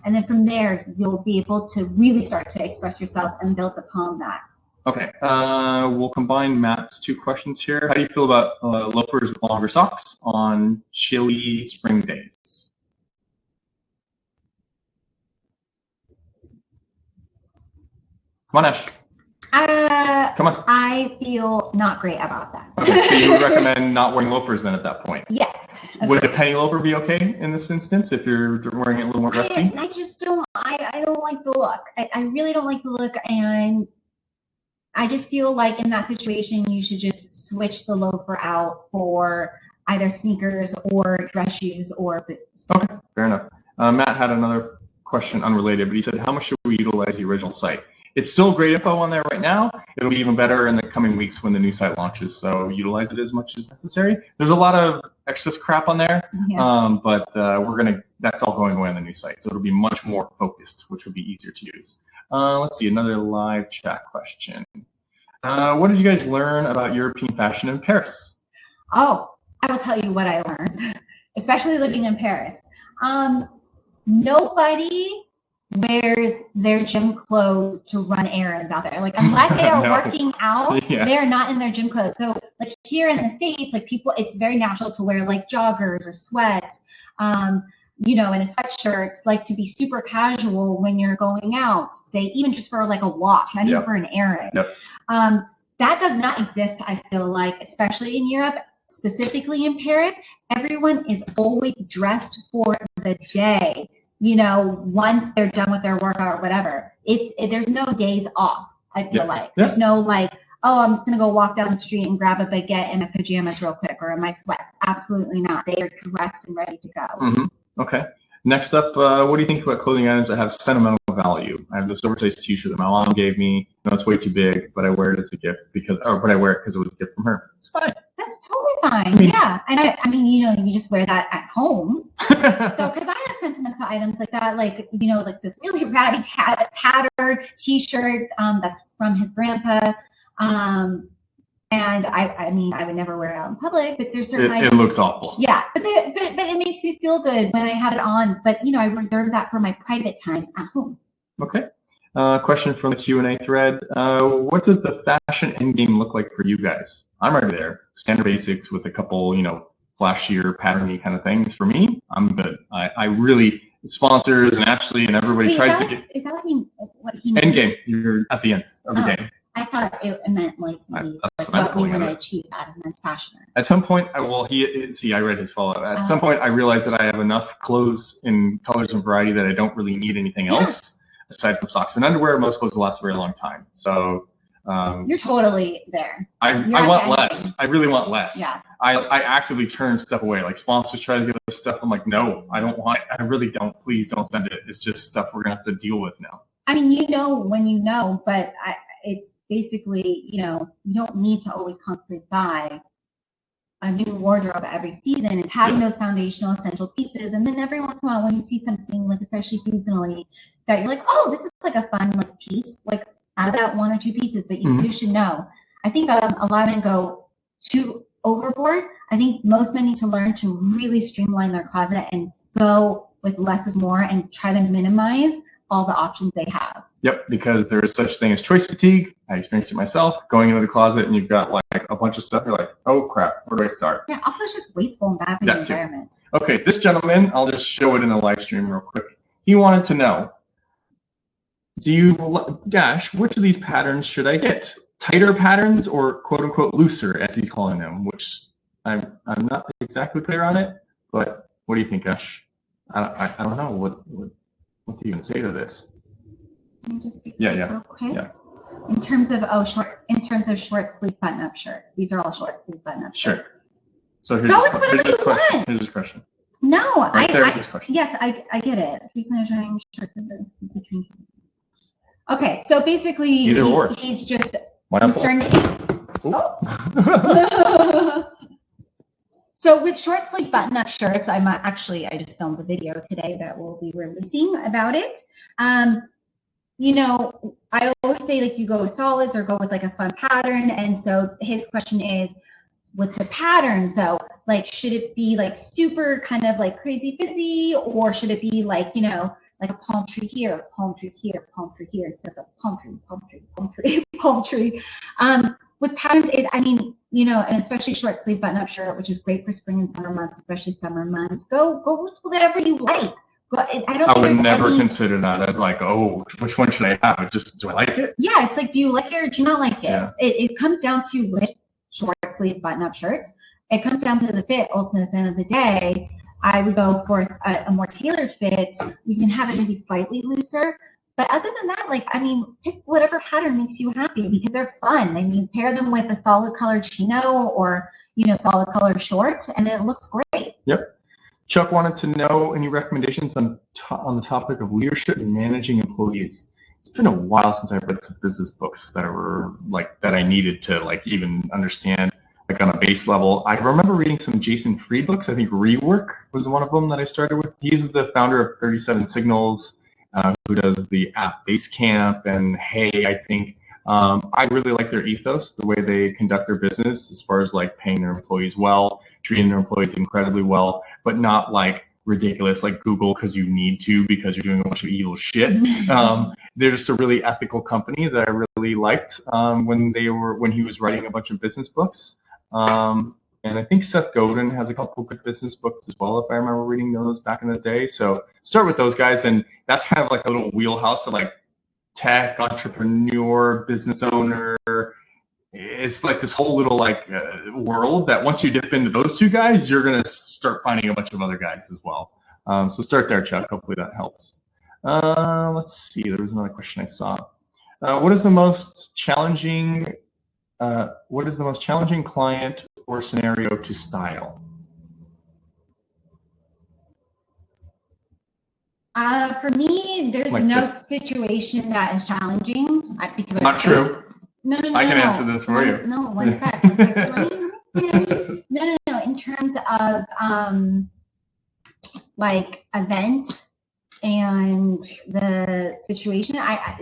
And then from there, you'll be able to really start to express yourself and build upon that. Okay, we'll combine Matt's two questions here. How do you feel about loafers with longer socks on chilly spring days? Come on, Ash. Come on. I feel not great about that. Okay, so you would recommend not wearing loafers then at that point? Yes. Okay. Would a penny loafer be okay in this instance if you're wearing it a little more dressy? I just don't. I don't like the look. I really don't like the look, and I just feel like in that situation you should just switch the loafer out for either sneakers or dress shoes or boots. Okay, fair enough. Matt had another question unrelated, but he said, how much should we utilize the original site? It's still great info on there right now. It'll be even better in the coming weeks when the new site launches, so utilize it as much as necessary. There's a lot of excess crap on there, but that's all going away on the new site, so it'll be much more focused, which will be easier to use. Let's see, another live chat question. What did you guys learn about European fashion in Paris? Oh, I will tell you what I learned, especially living in Paris. Nobody wears their gym clothes to run errands out there. Like, unless they are working out, they're not in their gym clothes. So like here in the States, like people, it's very natural to wear like joggers or sweats, and a sweatshirt, like to be super casual when you're going out, say even just for like a walk, not even for an errand. That does not exist, I feel like, especially in Europe, specifically in Paris. Everyone is always dressed for the day. Once they're done with their workout or whatever, there's no days off. I feel like. There's no like, oh, I'm just going to go walk down the street and grab a baguette in my pajamas real quick or in my sweats. Absolutely not. They are dressed and ready to go. Mm-hmm. Okay. Next up, what do you think about clothing items that have sentimental value? I have this oversized t-shirt that my mom gave me. No, it's way too big, but I wear it as a gift but I wear it because it was a gift from her. It's fine. That's totally fine. Yeah. And I mean, you just wear that at home. So, because I have sentimental items like that, like, like this really ratty, tattered t-shirt that's from his grandpa. And I mean, I would never wear it out in public, but there's certain it looks awful. Yeah, but it makes me feel good when I have it on. But I reserve that for my private time at home. Okay. Question from the Q&A thread. What does the fashion end game look like for you guys? I'm already there. Standard basics with a couple, flashier, patterny kind of things. For me, I'm good. I really sponsors and Ashley and everybody tries to get. Is that what he means? End game. You're at the end of the game. I thought it meant like what we want to achieve out of men's fashion. At some point, I read his follow-up. At some point, I realized that I have enough clothes in colors and variety that I don't really need anything else aside from socks and underwear. Most clothes will last a very long time. So you're totally there. I want less. I really want less. Yeah. I actively turn stuff away. Like sponsors try to give us stuff. I'm like, no, I don't want it. I really don't. Please don't send it. It's just stuff we're gonna have to deal with now. I mean, when but it's basically, you don't need to always constantly buy a new wardrobe every season. It's having those foundational essential pieces. And then every once in a while, when you see something like, especially seasonally, that you're like, oh, this is like a fun piece, like out of that one or two pieces, but you should know. I think a lot of men go too overboard. I think most men need to learn to really streamline their closet and go with less is more and try to minimize all the options they have. Yep, because there is such thing as choice fatigue. I experienced it myself, going into the closet and you've got like a bunch of stuff. You're like, oh crap, where do I start? Yeah, also it's just wasteful and bad for the environment. Okay, this gentleman, I'll just show it in the live stream real quick. He wanted to know, which of these patterns should I get? Tighter patterns or quote unquote looser, as he's calling them, which I'm not exactly clear on it, but what do you think, Ash? I don't know. What do you even say to this? Can you just real quick? Yeah. In terms of short sleeve button-up shirts, these are all short sleeve button-up shirts. Sure. So here's his question. Here's his question. No, there's his question. Yes, I get it. Okay, so basically he's just concerned. So with short sleeve button-up shirts, I just filmed a video today that we'll be releasing about it. I always say like you go with solids or go with like a fun pattern. And so his question is, with the patterns though, like should it be like super kind of like crazy busy, or should it be like, like a palm tree here, palm tree here, palm tree here, instead of palm tree, palm tree, palm tree, palm tree. With patterns, and especially short sleeve button-up shirt, which is great for spring and summer months, especially summer months. Go with whatever you like. But I would never consider that as like, oh, which one should I have? Just, do I like it? Yeah, it's like, do you like it or do you not like it? Yeah. It comes down to which short sleeve button-up shirts. It comes down to the fit. Ultimately, at the end of the day, I would go for a more tailored fit. You can have it maybe slightly looser. But other than that, pick whatever pattern makes you happy because they're fun. I mean, pair them with a solid colored chino or, solid colored short, and it looks great. Yep. Chuck wanted to know any recommendations on the topic of leadership and managing employees. It's been a while since I've read some business books that were that I needed to even understand on a base level. I remember reading some Jason Fried books. I think Rework was one of them that I started with. He's the founder of 37 Signals, who does the app Basecamp and Hey, I think. I really like their ethos, the way they conduct their business as far as paying their employees well, treating their employees incredibly well, but not ridiculous like Google because you need to because you're doing a bunch of evil shit. They're just a really ethical company that I really liked when he was writing a bunch of business books. And I think Seth Godin has a couple good business books as well, if I remember reading those back in the day. So start with those guys, and that's kind of a little wheelhouse of tech, entrepreneur, business owner. It's this whole little world that once you dip into those two guys, you're gonna start finding a bunch of other guys as well. So start there, Chuck. Hopefully that helps. Let's see. There was another question I saw. What is the most challenging client or scenario to style? For me, there's Like no this. situation that is challenging because Not true. No, I can answer this for you. No, one sec. No. In terms of like event and the situation,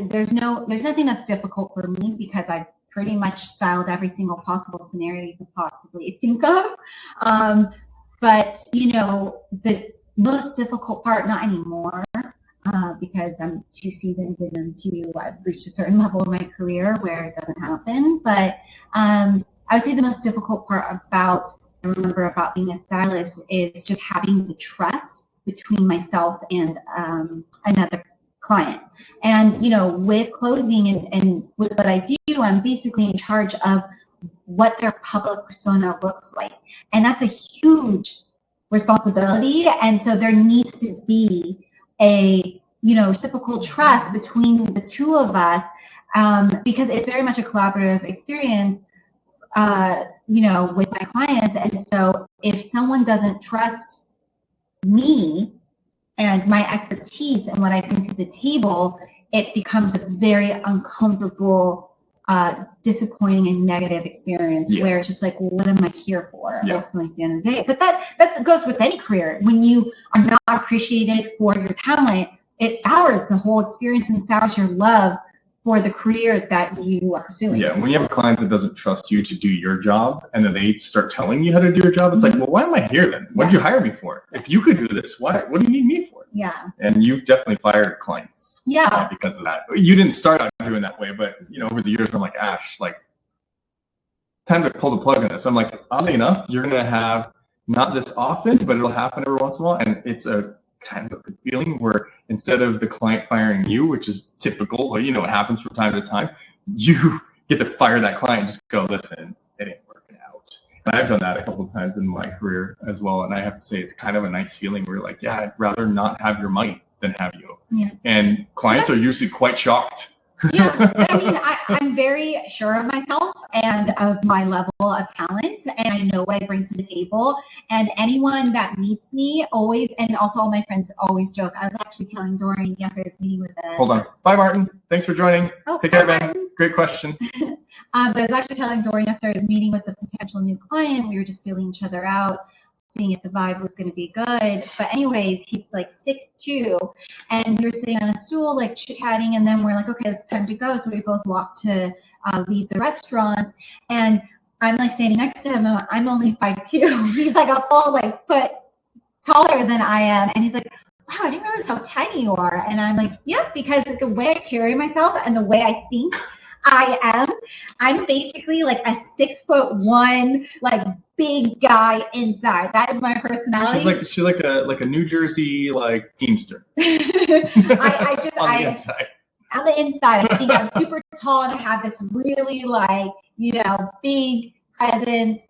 there's nothing that's difficult for me because I've pretty much styled every single possible scenario you could possibly think of. But you know, the most difficult part, not anymore, because I'm too seasoned and I've reached a certain level in my career where it doesn't happen. But I would say the most difficult part about being a stylist is just having the trust between myself and another client. And you know, with clothing and with what I do, I'm basically in charge of what their public persona looks like, and that's a huge responsibility. And so there needs to be a reciprocal trust between the two of us, because it's very much a collaborative experience, with my clients. And so if someone doesn't trust me and my expertise and what I bring to the table, it becomes a very uncomfortable, disappointing and negative experience where it's just like, well, what am I here for? Ultimately, at the end of the day. But that goes with any career. When you are not appreciated for your talent, it sours the whole experience and sours your love for the career that you are pursuing. Yeah, when you have a client that doesn't trust you to do your job and then they start telling you how to do your job, it's like, well, why am I here then? What did you hire me for? If you could do this, what do you need me for? Yeah. And you've definitely fired clients because of that. You didn't start out doing that way, but over the years, I'm like, Ash, like, time to pull the plug on this. I'm like, oddly enough, you're going to have not this often, but it'll happen every once in a while. And it's a kind of a good feeling where instead of the client firing you, which is typical, it happens from time to time, you get to fire that client and just go, listen, it ain't working out. And I've done that a couple of times in my career as well. And I have to say, it's kind of a nice feeling where you're like, yeah, I'd rather not have your money than have you. Yeah. And clients are usually quite shocked. Yeah, I mean, I'm very sure of myself and of my level of talent, and I know what I bring to the table. And anyone that meets me always, and also all my friends always joke. I was actually telling Dorian yesterday, I was meeting with Hold on. Bye, Martin. Thanks for joining. Take care, man. Martin. Great questions. But I was actually telling Dorian yesterday, I was meeting with a potential new client. We were just feeling each other out, seeing if the vibe was going to be good. But anyways, he's like 6'2", and we were sitting on a stool like chit-chatting, and then we're like, okay, it's time to go. So we both walked to leave the restaurant, and I'm like standing next to him. I'm only 5'2". He's like a full like foot taller than I am, and he's like, wow, I didn't realize how tiny you are. And I'm like, yeah, because the way I carry myself and the way I think I'm basically like a 6'1", like big guy inside. That is my personality. She's like a New Jersey like Teamster. I the inside. On the inside, I think I'm super tall and I have this really like big presence.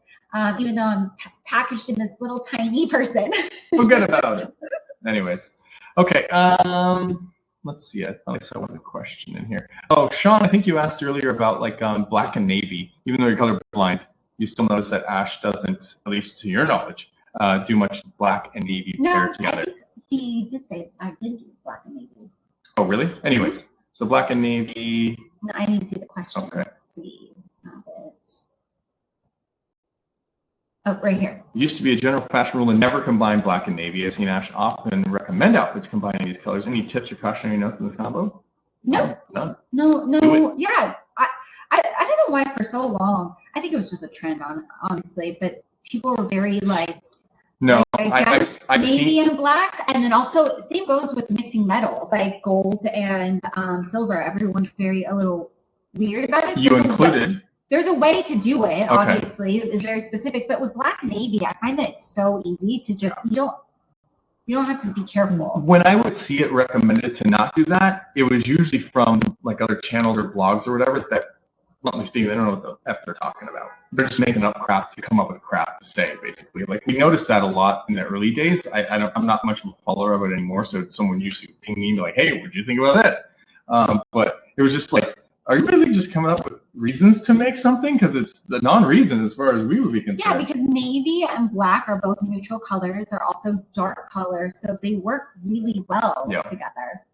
Even though I'm packaged in this little tiny person. Forget about it. Anyways, okay. Let's see. I thought I saw one question in here. Oh, Sean, I think you asked earlier about like black and navy. Even though you're colorblind, you still notice that Ash doesn't, at least to your knowledge, do much black and navy pair together. I think he did say I did do black and navy. Oh, really? Anyways, so black and navy. No, I need to see the question. Okay. Let's see. Oh, right here. It used to be a general fashion rule to never combine black and navy. I've seen Ash often recommend outfits combining these colors. Any tips or cautionary notes in this combo? No. None. No. Yeah. I don't know why for so long. I think it was just a trend, honestly. But people were very like. No, I navy and black, and then also same goes with mixing metals like gold and silver. Everyone's a little weird about it. You included. There's a way to do it, obviously. It's very specific, but with black and navy, I find that it's so easy to just you don't have to be careful. When I would see it recommended to not do that, it was usually from like other channels or blogs or whatever that, bluntly speaking, they don't know what the F they're talking about. They're just making up crap to come up with crap to say, basically. Like we noticed that a lot in the early days. I'm not much of a follower of it anymore, so someone usually ping me like, hey, what did you think about this? But it was just like Are you really just coming up with reasons to make something? Because it's the non-reason as far as we would be concerned. Yeah, because navy and black are both neutral colors. They're also dark colors, so they work really well together.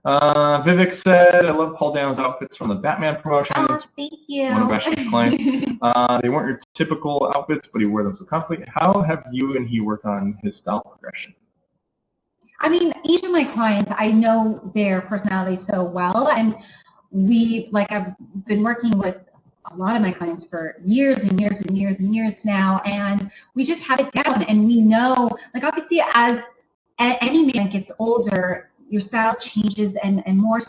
Vivek said, I love Paul Dano's outfits from the Batman promotion. Oh, thank you. One of Ashton's clients. They weren't your typical outfits, but he wore them so confidently. How have you and he worked on his style progression? I mean, each of my clients, I know their personality so well, and I've been working with a lot of my clients for years and years and years and years now, and we just have it down, and we know, like, obviously as any man gets older, your style changes and more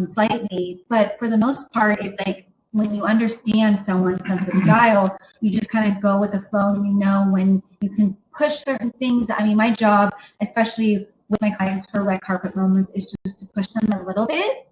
slightly, but for the most part, it's like when you understand someone's sense of style, you just kind of go with the flow, and you know when you can push certain things. I mean, my job, especially with my clients for red carpet moments, is just to push them a little bit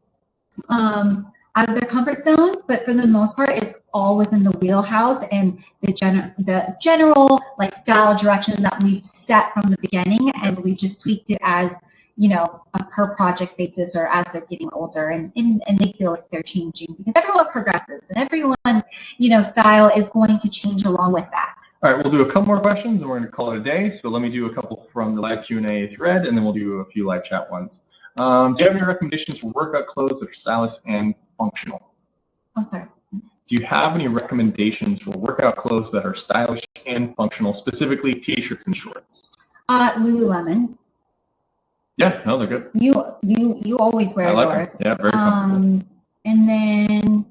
out of their comfort zone, but for the most part, it's all within the wheelhouse and the general like style direction that we've set from the beginning, and we've just tweaked it as, you know, a per project basis or as they're getting older, and they feel like they're changing, because everyone progresses and everyone's, you know, style is going to change along with that. All right, we'll do a couple more questions and we're going to call it a day. So let me do a couple from the live Q&A thread, and then we'll do a few live chat ones. Do you have any recommendations for workout clothes that are stylish and functional? Oh, sorry. Do you have any recommendations for workout clothes that are stylish and functional, specifically t-shirts and shorts? Lululemon. Yeah, no, they're good. You always wear yours. Yeah, very comfortable. And then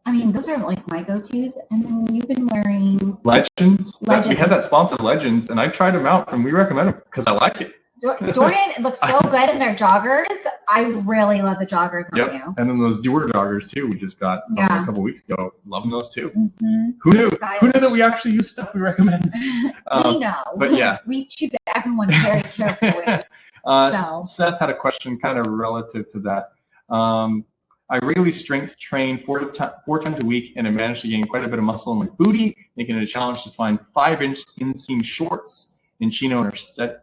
I mean, those are like my go-tos. And then you've been wearing Legends. We had that sponsor, Legends, and I tried them out, and we recommend them because I like it. Dorian looks so good in their joggers. I really love the joggers on you. And then those Doer joggers too. We just got a couple weeks ago. Loving those too. Mm-hmm. Who knew? Who knew that we actually use stuff we recommend? We know. But yeah, we choose everyone very carefully. Seth had a question kind of relative to that. I regularly strength train four times a week, and I managed to gain quite a bit of muscle in my booty, making it a challenge to find 5-inch inseam shorts in chino or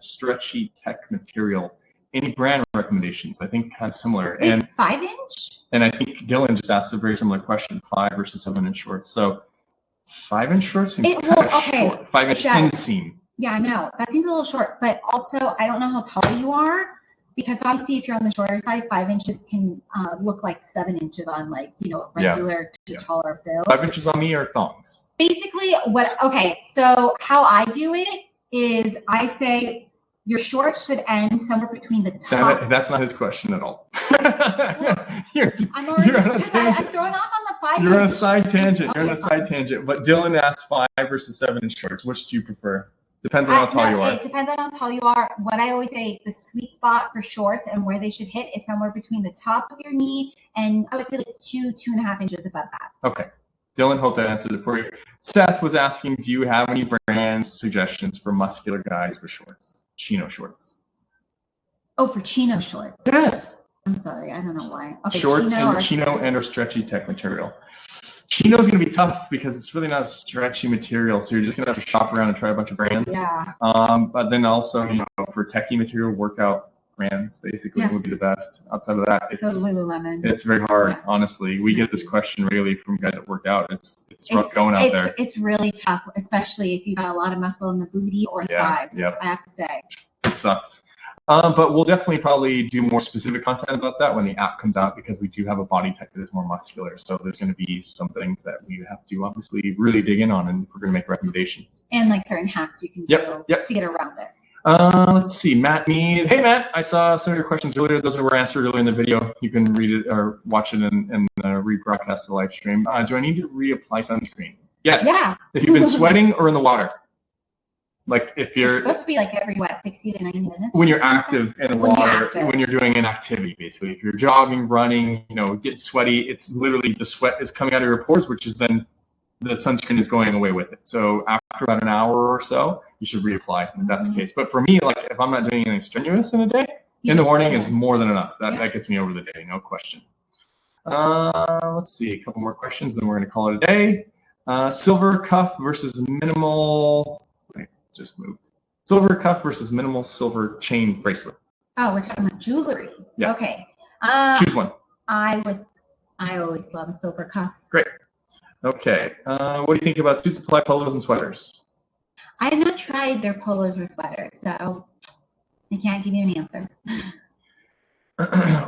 stretchy tech material. Any brand recommendations? I think kind of similar. Wait, and 5-inch? And I think Dylan just asked a very similar question: 5 versus 7-inch shorts. So 5-inch shorts seems kind of short. 5-inch inseam. Yeah, no, that seems a little short. But also, I don't know how tall you are, because obviously, if you're on the shorter side, 5 inches can look like 7 inches on, like, you know, regular to taller build. 5 inches on me are thongs. Basically, so how I do it is I say your shorts should end somewhere between the top. That's not his question at all. I'm already on a tangent. I'm thrown off on the 5 You're on a side tangent. You're on a side tangent. But Dylan asked 5 versus 7-inch shorts. Which do you prefer? Depends on how tall you are. It depends on how tall you are. What I always say, the sweet spot for shorts and where they should hit is somewhere between the top of your knee and I would say like 2.5 inches above that. Okay. Dylan, hope that answers it for you. Seth was asking, do you have any brand suggestions for muscular guys with shorts? Chino shorts. Oh, for chino shorts? Yes. I'm sorry, I don't know why. Okay, shorts chino and or stretchy tech material. Chino's going to be tough because it's really not a stretchy material, so you're just going to have to shop around and try a bunch of brands. Yeah. But then also, you know, for techie material, workout brands basically would be the best. Outside of that, it's Lululemon. It's very hard, honestly. We get this question regularly from guys that work out. It's rough going out there. It's really tough, especially if you got a lot of muscle in the booty or thighs. I have to say. It sucks. But we'll definitely probably do more specific content about that when the app comes out, because we do have a body type that is more muscular. So there's going to be some things that we have to obviously really dig in on, and we're going to make recommendations. And like certain hacks you can do to get around it. Let's see, Matt Mead. Hey, Matt, I saw some of your questions earlier. Those were answered earlier in the video. You can read it or watch it and rebroadcast the live stream. Do I need to reapply sunscreen? Yes. Yeah. If you've been sweating or in the water. Like if you're. It's supposed to be like every 60 to 90 minutes. When you're active in the water, when you're doing an activity, basically. If you're jogging, running, you know, get sweaty, it's literally the sweat is coming out of your pores, which is then the sunscreen is going away with it. So after about an hour or so, you should reapply if that's the case. But for me, like if I'm not doing anything strenuous in a day, in the morning is more than enough. That gets me over the day, no question. Let's see, a couple more questions, then we're going to call it a day. Silver cuff versus minimal. Wait, just moved. Silver cuff versus minimal silver chain bracelet. Oh, we're talking about jewelry. Yeah. Okay. Choose one. I always love a silver cuff. Great. Okay. What do you think about Suit Supply polos and sweaters? I have not tried their polos or sweaters, so I can't give you an answer.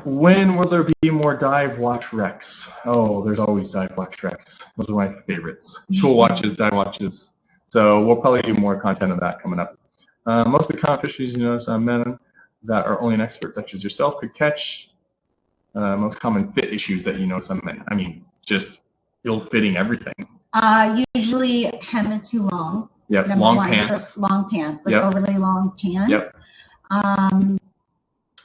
When will there be more dive watch recs? Oh, there's always dive watch recs. Those are my favorites. Tool watches, dive watches. So we'll probably do more content of that coming up. Most of the common fishes you notice on men that are only an expert such as yourself could catch. Most common fit issues that you notice on men. I mean, just ill-fitting everything. Usually hem is too long. Yep, long pants. Long pants, like overly long pants. Yep.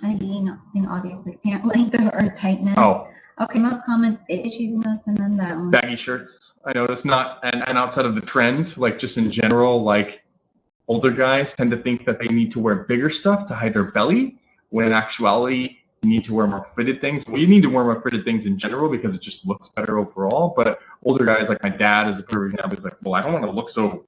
I mean, something obvious like pant length or tightness. Oh. Okay, most common fit issues you notice, and then that one. Baggy shirts, I notice, and outside of the trend, like just in general, like older guys tend to think that they need to wear bigger stuff to hide their belly, when in actuality, you need to wear more fitted things. Well, you need to wear more fitted things in general because it just looks better overall. But older guys, like my dad is a perfect example, is like, well, I don't want to look so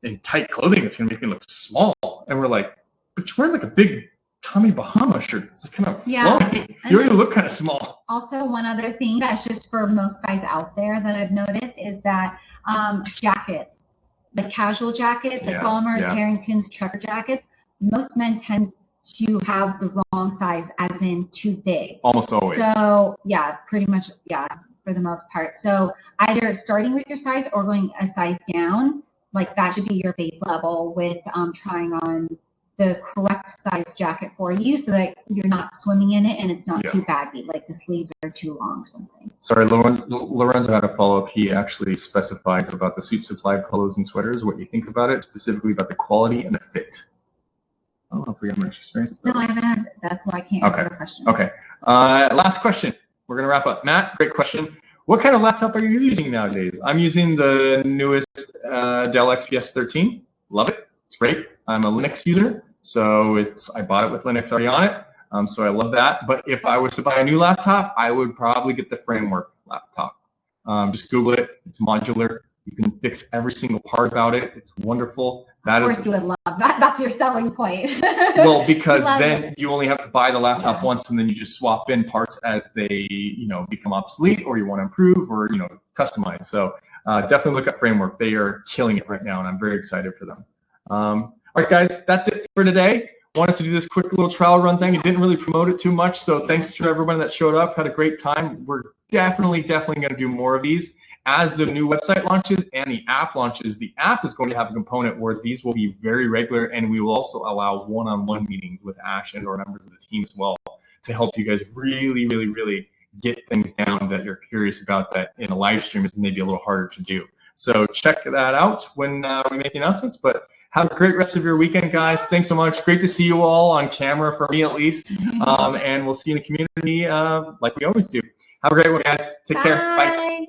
in tight clothing. It's going to make me look small. And we're like, but you're wearing like a big Tommy Bahama shirt. It's kind of flowing. You already look kind of small. Also, one other thing that's just for most guys out there that I've noticed is that jackets, the casual jackets, like Palmer's, Harrington's, trucker jackets, most men tend to have the wrong size, as in too big. Almost always. So yeah, pretty much, for the most part. So either starting with your size or going a size down, like that should be your base level with trying on the correct size jacket for you so that you're not swimming in it and it's not too baggy, like the sleeves are too long or something. Sorry, Lorenzo had a follow-up. He actually specified about the Suit Supply polos and sweaters, what you think about it, specifically about the quality and the fit. I don't know if we have much experience with those. No, I haven't had, that's why I can't answer the question. Okay. Last question. We're going to wrap up. Matt, great question. What kind of laptop are you using nowadays? I'm using the newest Dell XPS 13. Love it. It's great. I'm a Linux user, so I bought it with Linux already on it, so I love that. But if I was to buy a new laptop, I would probably get the framework laptop. Just Google it. It's modular. You can fix every single part about it. It's wonderful. Of course you would love that. That's your selling point. Well, because then you only have to buy the laptop once, and then you just swap in parts as they, become obsolete, or you want to improve, or customize. So definitely look at Framework. They are killing it right now, and I'm very excited for them. All right, guys, that's it for today. Wanted to do this quick little trial run thing. It didn't really promote it too much, so thanks to everyone that showed up. Had a great time. We're definitely going to do more of these. As the new website launches and the app launches, the app is going to have a component where these will be very regular, and we will also allow one-on-one meetings with Ash and or members of the team as well to help you guys really, really, really get things down that you're curious about that in a live stream is maybe a little harder to do. So check that out when we make the announcements, but have a great rest of your weekend, guys. Thanks so much. Great to see you all on camera, for me at least, and we'll see you in the community like we always do. Have a great one, guys. Take care. Bye.